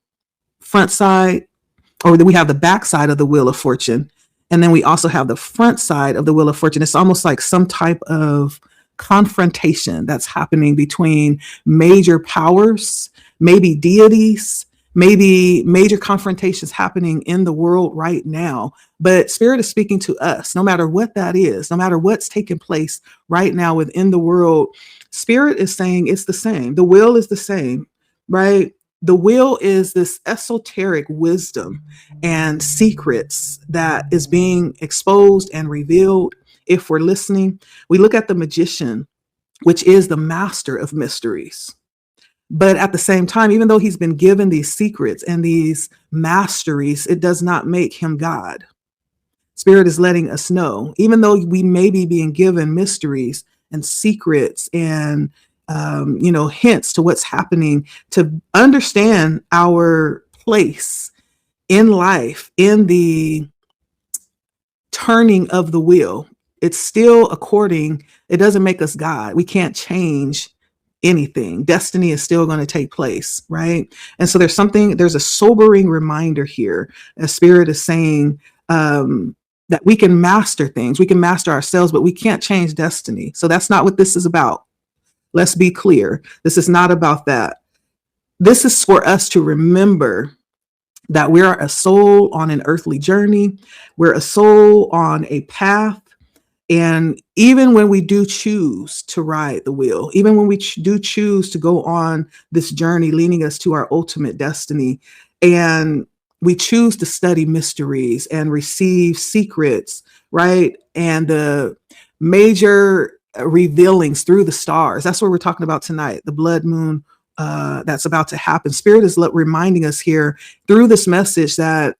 front side, or we have the back side of the wheel of fortune, and then we also have the front side of the wheel of fortune. It's almost like some type of confrontation that's happening between major powers, maybe deities, maybe major confrontations happening in the world right now. But spirit is speaking to us, no matter what that is, no matter what's taking place right now within the world. Spirit is saying it's the same. The will is the same, right? The will is this esoteric wisdom and secrets that is being exposed and revealed. If we're listening, we look at the magician, which is the master of mysteries. But at the same time, even though he's been given these secrets and these masteries, it does not make him God. Spirit is letting us know, even though we may be being given mysteries and secrets and hints to what's happening, to understand our place in life, in the turning of the wheel. It's still it doesn't make us God. We can't change anything. Destiny is still going to take place, right? And so there's a sobering reminder here. A spirit is saying that we can master things, we can master ourselves, but we can't change destiny. So that's not what this is about. Let's be clear. This is not about that. This is for us to remember that we are a soul on an earthly journey. We're a soul on a path. And even when we do choose to ride the wheel, even when we do choose to go on this journey leading us to our ultimate destiny, and we choose to study mysteries and receive secrets, right? And the major revealings through the stars. That's what we're talking about tonight, the blood moon that's about to happen. Spirit is reminding us here through this message that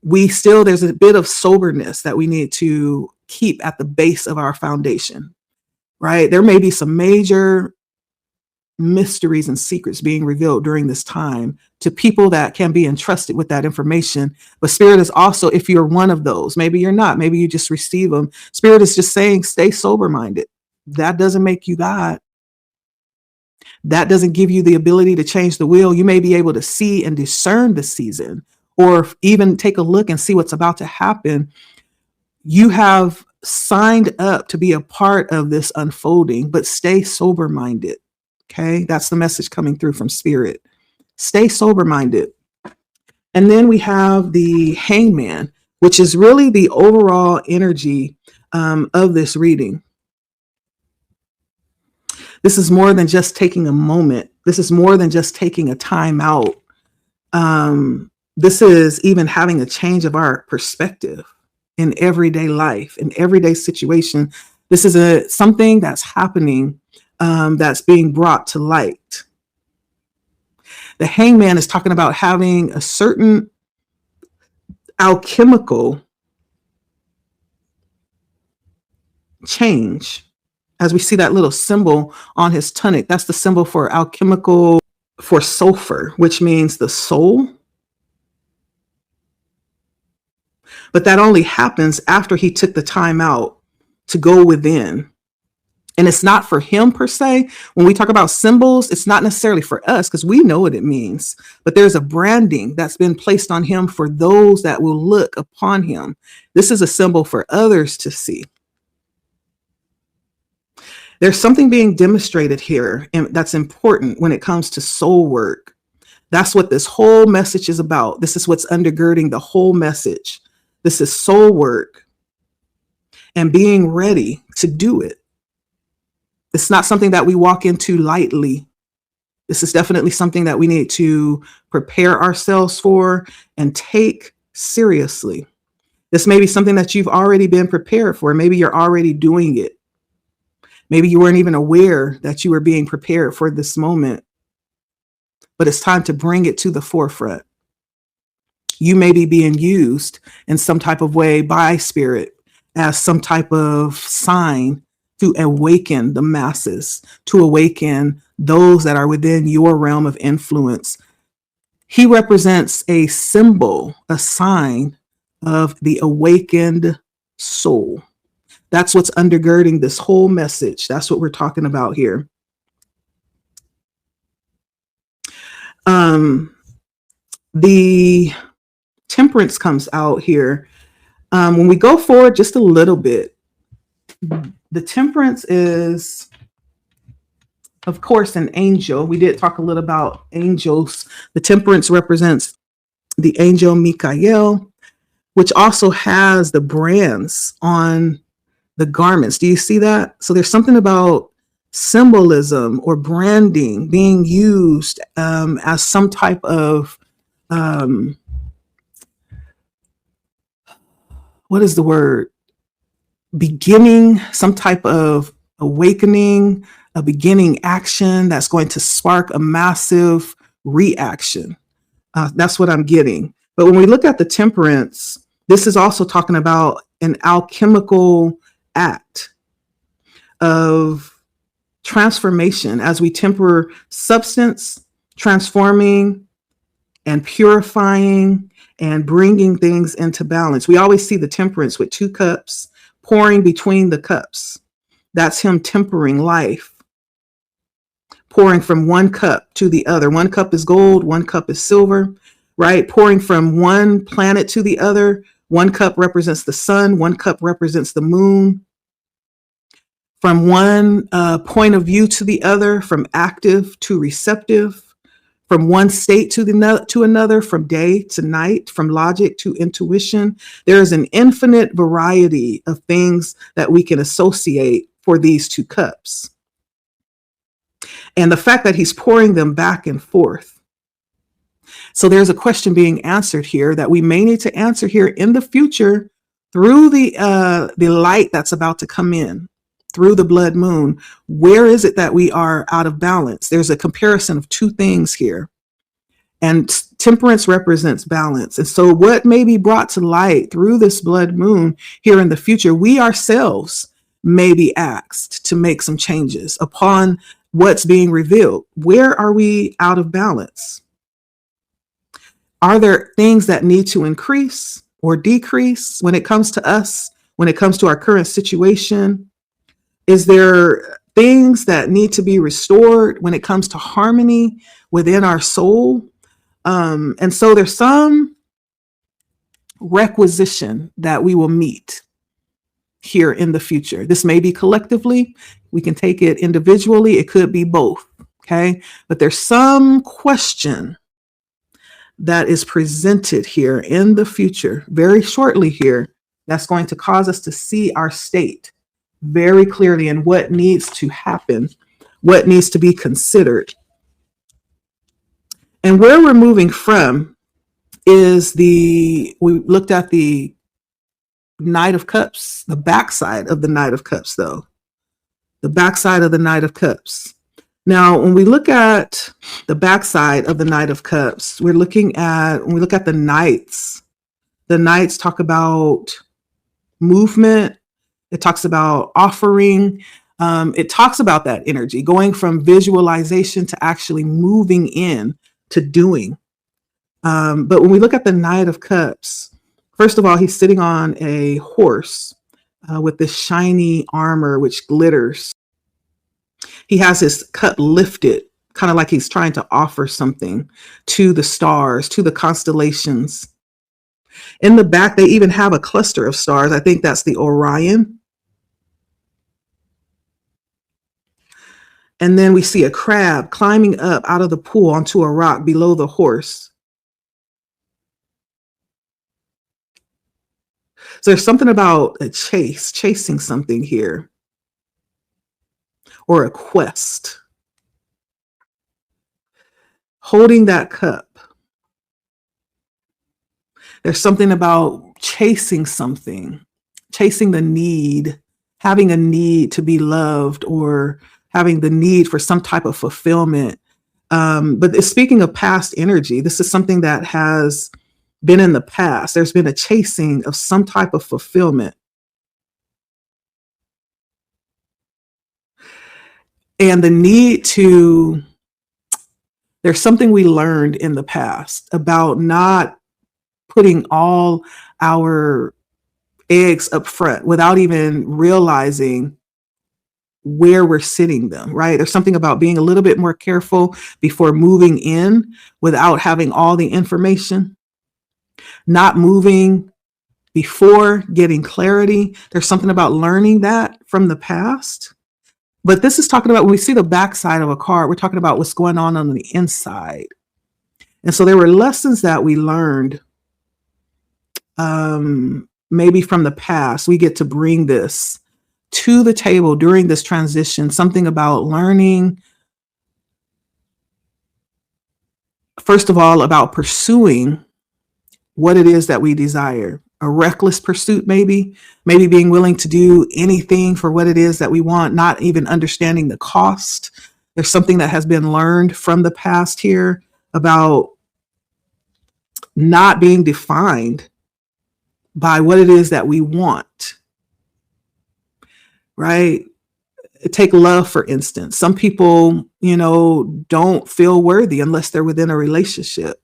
there's a bit of soberness that we need to keep at the base of our foundation, right? There may be some major mysteries and secrets being revealed during this time to people that can be entrusted with that information. But Spirit is also, if you're one of those, maybe you're not, maybe you just receive them. Spirit is just saying, stay sober-minded. That doesn't make you God. That doesn't give you the ability to change the wheel. You may be able to see and discern the season, or even take a look and see what's about to happen. You have signed up to be a part of this unfolding, but stay sober-minded. Okay, that's the message coming through from Spirit. Stay sober-minded. And then we have the hangman, which is really the overall energy of this reading. This is more than just taking a moment. This is more than just taking a time out. This is even having a change of our perspective in everyday life, in everyday situation. This is something that's happening, that's being brought to light. The hangman is talking about having a certain alchemical change. As we see that little symbol on his tunic, that's the symbol for alchemical, for sulfur, which means the soul. But that only happens after he took the time out to go within. And it's not for him per se. When we talk about symbols, it's not necessarily for us because we know what it means. But there's a branding that's been placed on him for those that will look upon him. This is a symbol for others to see. There's something being demonstrated here, and that's important when it comes to soul work. That's what this whole message is about. This is what's undergirding the whole message. This is soul work and being ready to do it. It's not something that we walk into lightly. This is definitely something that we need to prepare ourselves for and take seriously. This may be something that you've already been prepared for. Maybe you're already doing it. Maybe you weren't even aware that you were being prepared for this moment, but it's time to bring it to the forefront. You may be being used in some type of way by spirit as some type of sign to awaken the masses, to awaken those that are within your realm of influence. He represents a symbol, a sign of the awakened soul. That's what's undergirding this whole message. That's what we're talking about here. The temperance comes out here. When we go forward just a little bit, the temperance is, of course, an angel. We did talk a little about angels. The temperance represents the angel Michael, which also has the brands on the garments. Do you see that? So there's something about symbolism or branding being used as some type of what is the word? Beginning, some type of awakening, a beginning action that's going to spark a massive reaction. That's what I'm getting. But when we look at the temperance, this is also talking about an alchemical act of transformation as we temper substance, transforming and purifying and bringing things into balance. We always see the temperance with 2 cups pouring between the cups. That's him tempering life, pouring from one cup to the other. One cup is gold, one cup is silver, right? Pouring from one planet to the other. One cup represents the sun, one cup represents the moon. From one point of view to the other, from active to receptive, from one state to another, from day to night, from logic to intuition. There is an infinite variety of things that we can associate for these 2 cups. And the fact that he's pouring them back and forth. So there's a question being answered here that we may need to answer here in the future through the light that's about to come in, through the blood moon. Where is it that we are out of balance? There's a comparison of 2 things here. And temperance represents balance. And so what may be brought to light through this blood moon here in the future, we ourselves may be asked to make some changes upon what's being revealed. Where are we out of balance? Are there things that need to increase or decrease when it comes to us, when it comes to our current situation? Is there things that need to be restored when it comes to harmony within our soul? And so there's some requisition that we will meet here in the future. This may be collectively, we can take it individually, it could be both, okay? But there's some question that is presented here in the future, very shortly here, that's going to cause us to see our state very clearly and what needs to happen, what needs to be considered. And where we're moving from is we looked at the Knight of Cups, the backside of the Knight of Cups, though. The backside of the Knight of Cups. Now, when we look at the backside of the Knight of Cups, when we look at the Knights talk about movement. It talks about offering. It talks about that energy, going from visualization to actually moving in to doing. But when we look at the Knight of Cups, first of all, he's sitting on a horse with this shiny armor which glitters. He has his cup lifted, kind of like he's trying to offer something to the stars, to the constellations. In the back, they even have a cluster of stars. I think that's the Orion. And then we see a crab climbing up out of the pool onto a rock below the horse. So there's something about a chase, chasing something here, or a quest, holding that cup. There's something about chasing something, chasing the need, having a need to be loved, or having the need for some type of fulfillment. But speaking of past energy, this is something that has been in the past. There's been a chasing of some type of fulfillment. And the need to, there's something we learned in the past about not putting all our eggs up front without even realizing where we're sitting them, right? There's something about being a little bit more careful before moving in without having all the information, not moving before getting clarity. There's something about learning that from the past. But this is talking about when we see the backside of a car, we're talking about what's going on the inside. And so there were lessons that we learned, maybe from the past. We get to bring this to the table during this transition, something about learning, first of all, about pursuing what it is that we desire. A reckless pursuit, maybe being willing to do anything for what it is that we want, not even understanding the cost. There's something that has been learned from the past here about not being defined by what it is that we want, right? Take love, for instance. Some people, don't feel worthy unless they're within a relationship.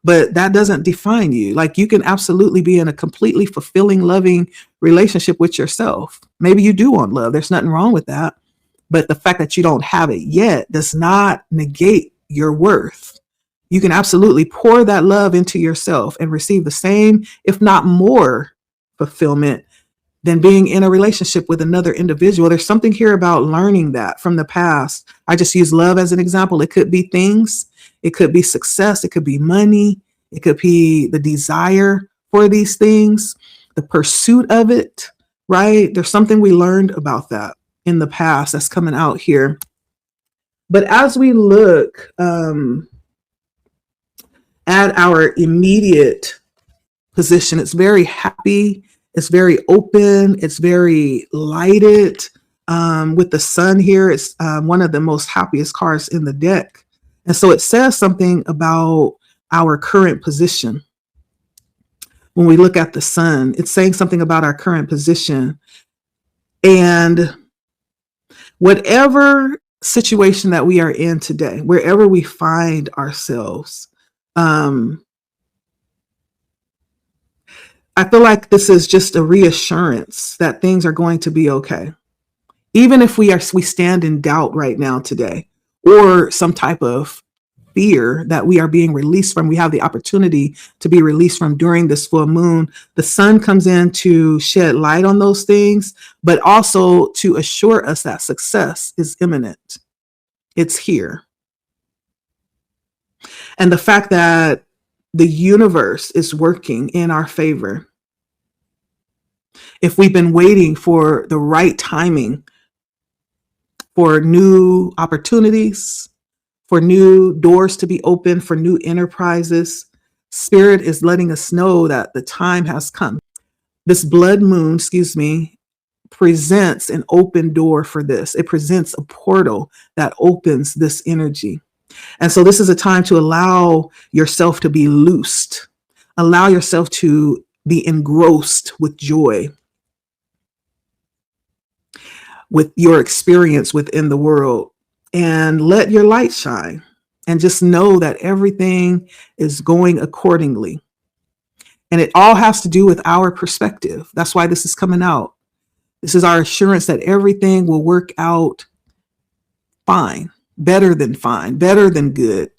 But that doesn't define you. Like, you can absolutely be in a completely fulfilling, loving relationship with yourself. Maybe you do want love. There's nothing wrong with that. But the fact that you don't have it yet does not negate your worth. You can absolutely pour that love into yourself and receive the same, if not more, fulfillment than being in a relationship with another individual. There's something here about learning that from the past. I just use love as an example. It could be things. It could be success. It could be money. It could be the desire for these things, the pursuit of it, right? There's something we learned about that in the past that's coming out here. But as we look at our immediate position, it's very happy. It's very open. It's very lighted. With the sun here, it's one of the most happiest cards in the deck. And so it says something about our current position. When we look at the sun, it's saying something about our current position. And whatever situation that we are in today, wherever we find ourselves, I feel like this is just a reassurance that things are going to be okay. Even if we stand in doubt right now today, or some type of fear that we are being released from, we have the opportunity to be released from during this full moon. The sun comes in to shed light on those things, but also to assure us that success is imminent. It's here. And the fact that the universe is working in our favor. If we've been waiting for the right timing for new opportunities, for new doors to be open, for new enterprises, Spirit is letting us know that the time has come. This blood moon, presents an open door for this. It presents a portal that opens this energy. And so this is a time to allow yourself to be loosed, allow yourself to be engrossed with joy, with your experience within the world, and let your light shine, and just know that everything is going accordingly. And it all has to do with our perspective. That's why this is coming out. This is our assurance that everything will work out fine, better than good.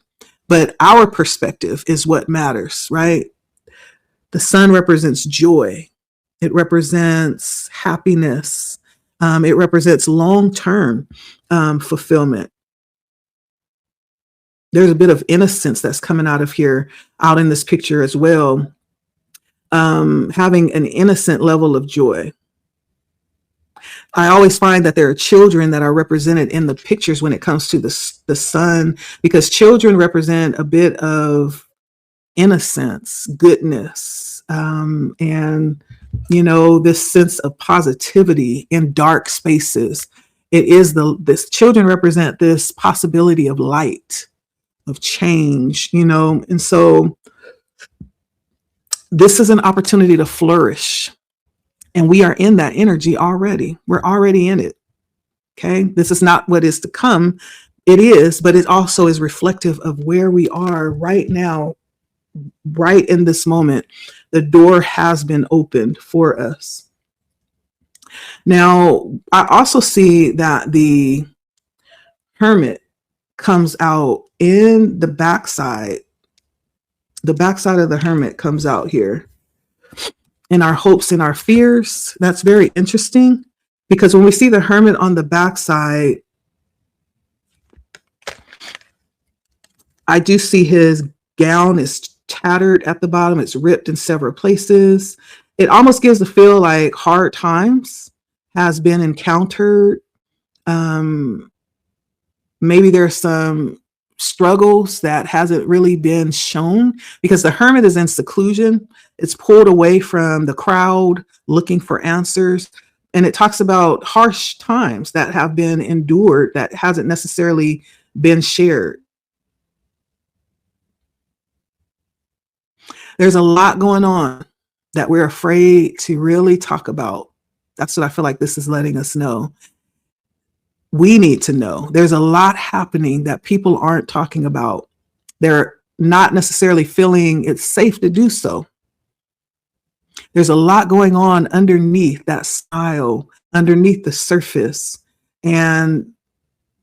But our perspective is what matters, right? The sun represents joy. It represents happiness. It represents long-term fulfillment. There's a bit of innocence that's coming out of here, out in this picture as well. Having an innocent level of joy. I always find that there are children that are represented in the pictures when it comes to the sun, because children represent a bit of innocence, goodness, and this sense of positivity in dark spaces. It is this children represent this possibility of light, of change, and so this is an opportunity to flourish. And we are in that energy already. We're already in it. Okay. This is not what is to come. It is, but it also is reflective of where we are right now, right in this moment. The door has been opened for us. Now, I also see that the Hermit comes out in the backside. The backside of the Hermit comes out here. In our hopes and our fears. That's very interesting, because when we see the Hermit on the backside, I do see his gown is tattered at the bottom. It's ripped in several places. It almost gives a feel like hard times has been encountered. Maybe there's some struggles that hasn't really been shown, because the Hermit is in seclusion. It's pulled away from the crowd looking for answers. And it talks about harsh times that have been endured that hasn't necessarily been shared. There's a lot going on that we're afraid to really talk about. That's what I feel like this is letting us know. We need to know there's a lot happening that people aren't talking about. They're not necessarily feeling it's safe to do so. There's a lot going on underneath that smile, underneath the surface, and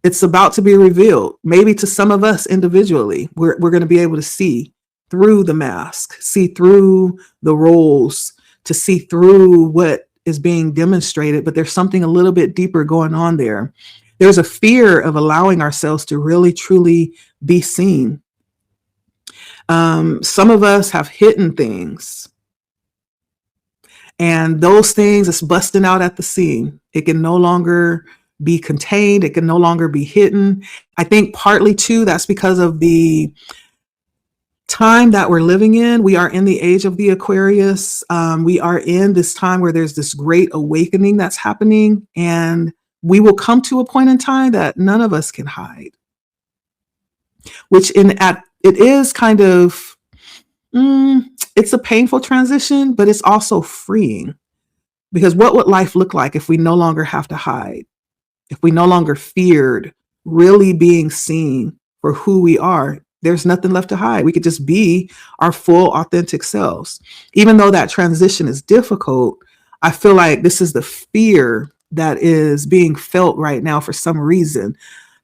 it's about to be revealed. Maybe to some of us individually, we're going to be able to see through the mask, see through the roles, to see through what is being demonstrated, but there's something a little bit deeper going on there. There's a fear of allowing ourselves to really, truly be seen. Some of us have hidden things, and those things is busting out at the seam. It can no longer be contained. It can no longer be hidden. I think partly too, that's because of the time that we're living in. We are in the age of the Aquarius. We are in this time where there's this great awakening that's happening, and we will come to a point in time that none of us can hide, which it is kind of, it's a painful transition, but it's also freeing, because what would life look like if we no longer have to hide? If we no longer feared really being seen for who we are? There's nothing left to hide. We could just be our full, authentic selves. Even though that transition is difficult, I feel like this is the fear that is being felt right now for some reason.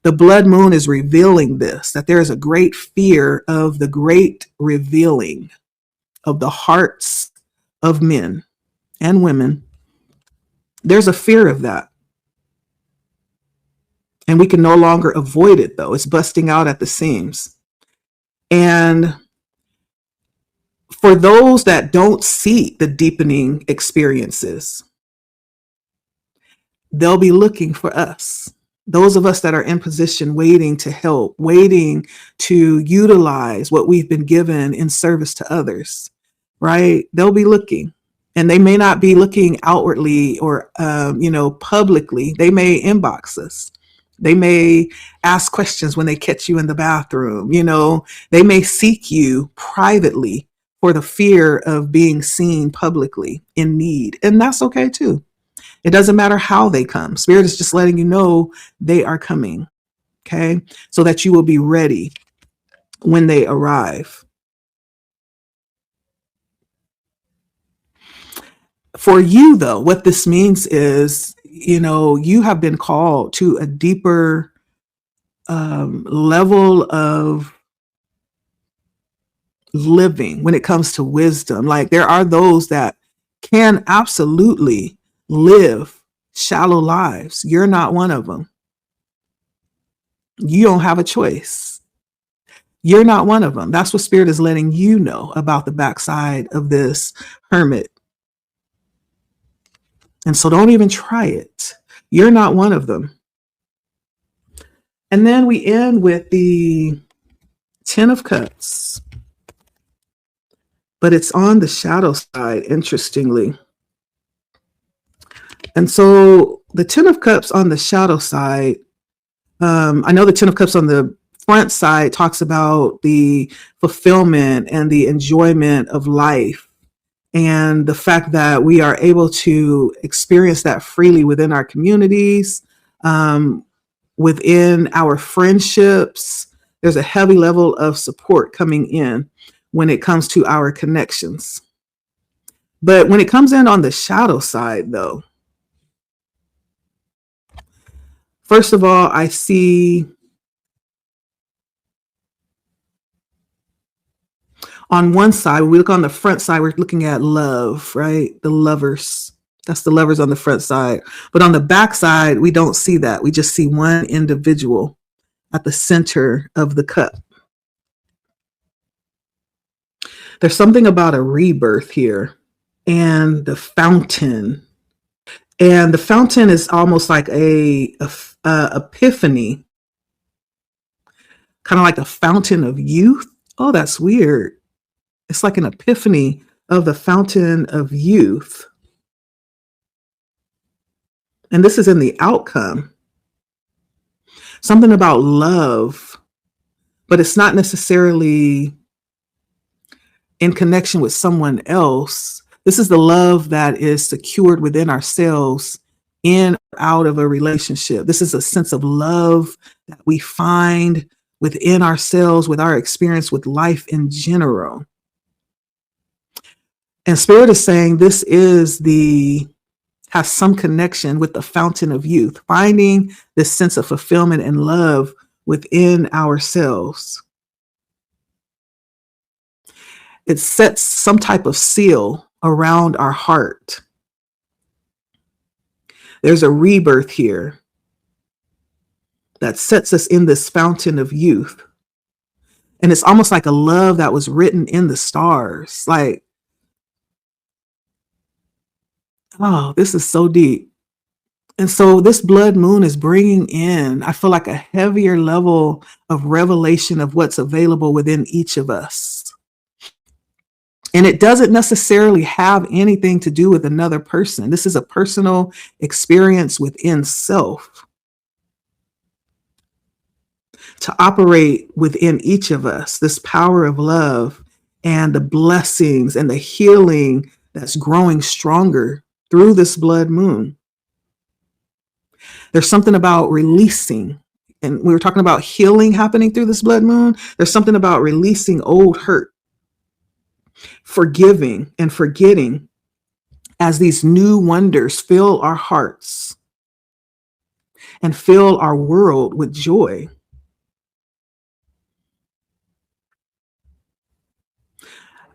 The blood moon is revealing this, that there is a great fear of the great revealing of the hearts of men and women. There's a fear of that. And we can no longer avoid it, though. It's busting out at the seams. And for those that don't see the deepening experiences, they'll be looking for us. Those of us that are in position, waiting to help, waiting to utilize what we've been given in service to others, right? They'll be looking, and they may not be looking outwardly or, publicly. They may inbox us. They may ask questions when they catch you in the bathroom. They may seek you privately for the fear of being seen publicly in need. And that's okay too. It doesn't matter how they come. Spirit is just letting you know they are coming. Okay. So that you will be ready when they arrive. For you, though, what this means is, you have been called to a deeper level of living when it comes to wisdom. Like, there are those that can absolutely live shallow lives. You're not one of them. You don't have a choice. You're not one of them. That's what Spirit is letting you know about the backside of this hermit. And so don't even try it. You're not one of them. And then we end with the 10 of Cups, but it's on the shadow side, interestingly. And so the 10 of Cups on the shadow side, I know the 10 of Cups on the front side talks about the fulfillment and the enjoyment of life and the fact that we are able to experience that freely within our communities, within our friendships. There's a heavy level of support coming in when it comes to our connections. But when it comes in on the shadow side, though, first of all, I see on one side, when we look on the front side, we're looking at love, right? The lovers. That's the lovers on the front side. But on the back side, we don't see that. We just see one individual at the center of the cup. There's something about a rebirth here and the fountain. And the fountain is almost like a epiphany, kind of like a fountain of youth. Oh, that's weird. It's like an epiphany of the fountain of youth. And this is in the outcome. Something about love, but it's not necessarily in connection with someone else. This is the love that is secured within ourselves in or out of a relationship. This is a sense of love that we find within ourselves, with our experience with life in general. And Spirit is saying this has some connection with the fountain of youth, finding this sense of fulfillment and love within ourselves. It sets some type of seal around our heart. There's a rebirth here that sets us in this fountain of youth. And it's almost like a love that was written in the stars. Like, oh, this is so deep. And so this blood moon is bringing in, I feel like, a heavier level of revelation of what's available within each of us. And it doesn't necessarily have anything to do with another person. This is a personal experience within self to operate within each of us, this power of love and the blessings and the healing that's growing stronger through this blood moon. There's something about releasing, and we were talking about healing happening through this blood moon. There's something about releasing old hurt, forgiving and forgetting as these new wonders fill our hearts and fill our world with joy.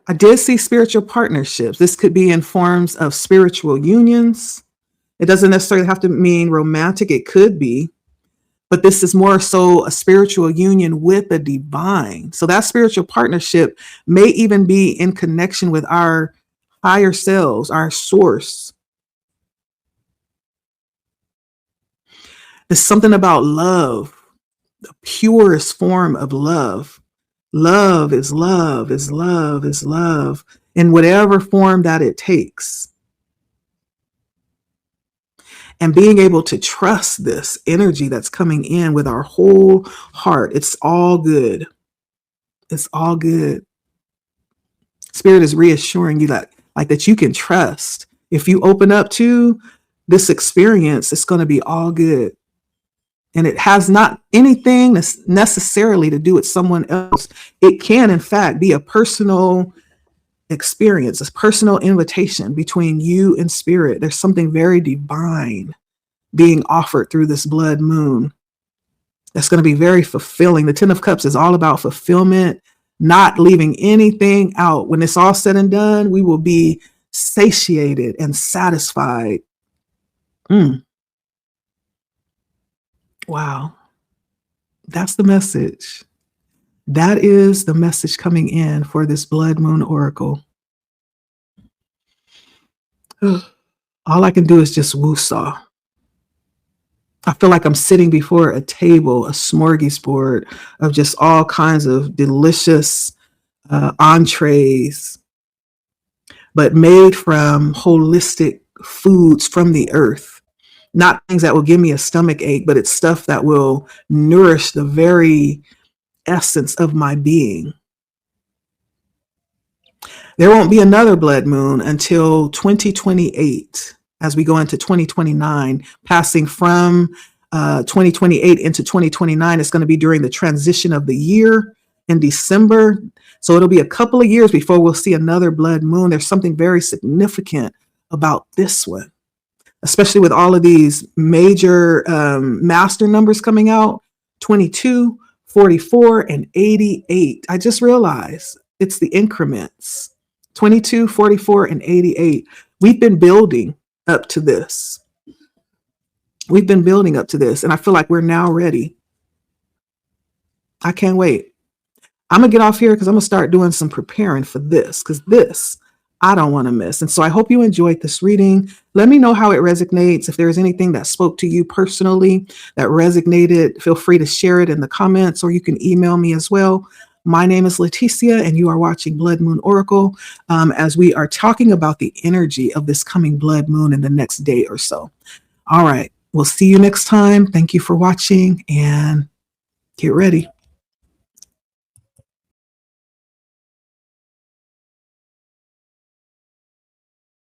I did see spiritual partnerships. This could be in forms of spiritual unions. It doesn't necessarily have to mean romantic. It could be, but this is more so a spiritual union with the divine. So that spiritual partnership may even be in connection with our higher selves, our source. There's something about love, the purest form of love. Love is love is love is love in whatever form that it takes. And being able to trust this energy that's coming in with our whole heart. It's all good. It's all good. Spirit is reassuring you that, like, that you can trust. If you open up to this experience, it's going to be all good. And it has not anything necessarily to do with someone else. It can, in fact, be a personal experience, a personal invitation between you and Spirit. There's something very divine being offered through this blood moon that's going to be very fulfilling. The 10 of Cups is all about fulfillment, not leaving anything out. When it's all said and done, we will be satiated and satisfied. Wow. That's the message. That is the message coming in for this blood moon oracle. All I can do is just woo-saw. I feel like I'm sitting before a table, a smorgasbord of just all kinds of delicious entrees, but made from holistic foods from the earth. Not things that will give me a stomach ache, but it's stuff that will nourish the very essence of my being. There won't be another blood moon until 2028 as we go into 2029, passing from 2028 into 2029. It's going to be during the transition of the year in December. So it'll be a couple of years before we'll see another blood moon. There's something very significant about this one, especially with all of these major master numbers coming out, 22, 44, and 88. I just realized it's the increments, 22, 44, and 88. We've been building up to this. We've been building up to this, and I feel like we're now ready. I can't wait. I'm going to get off here because I'm going to start doing some preparing for this, because this I don't want to miss. And so I hope you enjoyed this reading. Let me know how it resonates. If there's anything that spoke to you personally that resonated, feel free to share it in the comments, or you can email me as well. My name is Leticia, and you are watching Blood Moon Oracle as we are talking about the energy of this coming blood moon in the next day or so. All right. We'll see you next time. Thank you for watching, and get ready.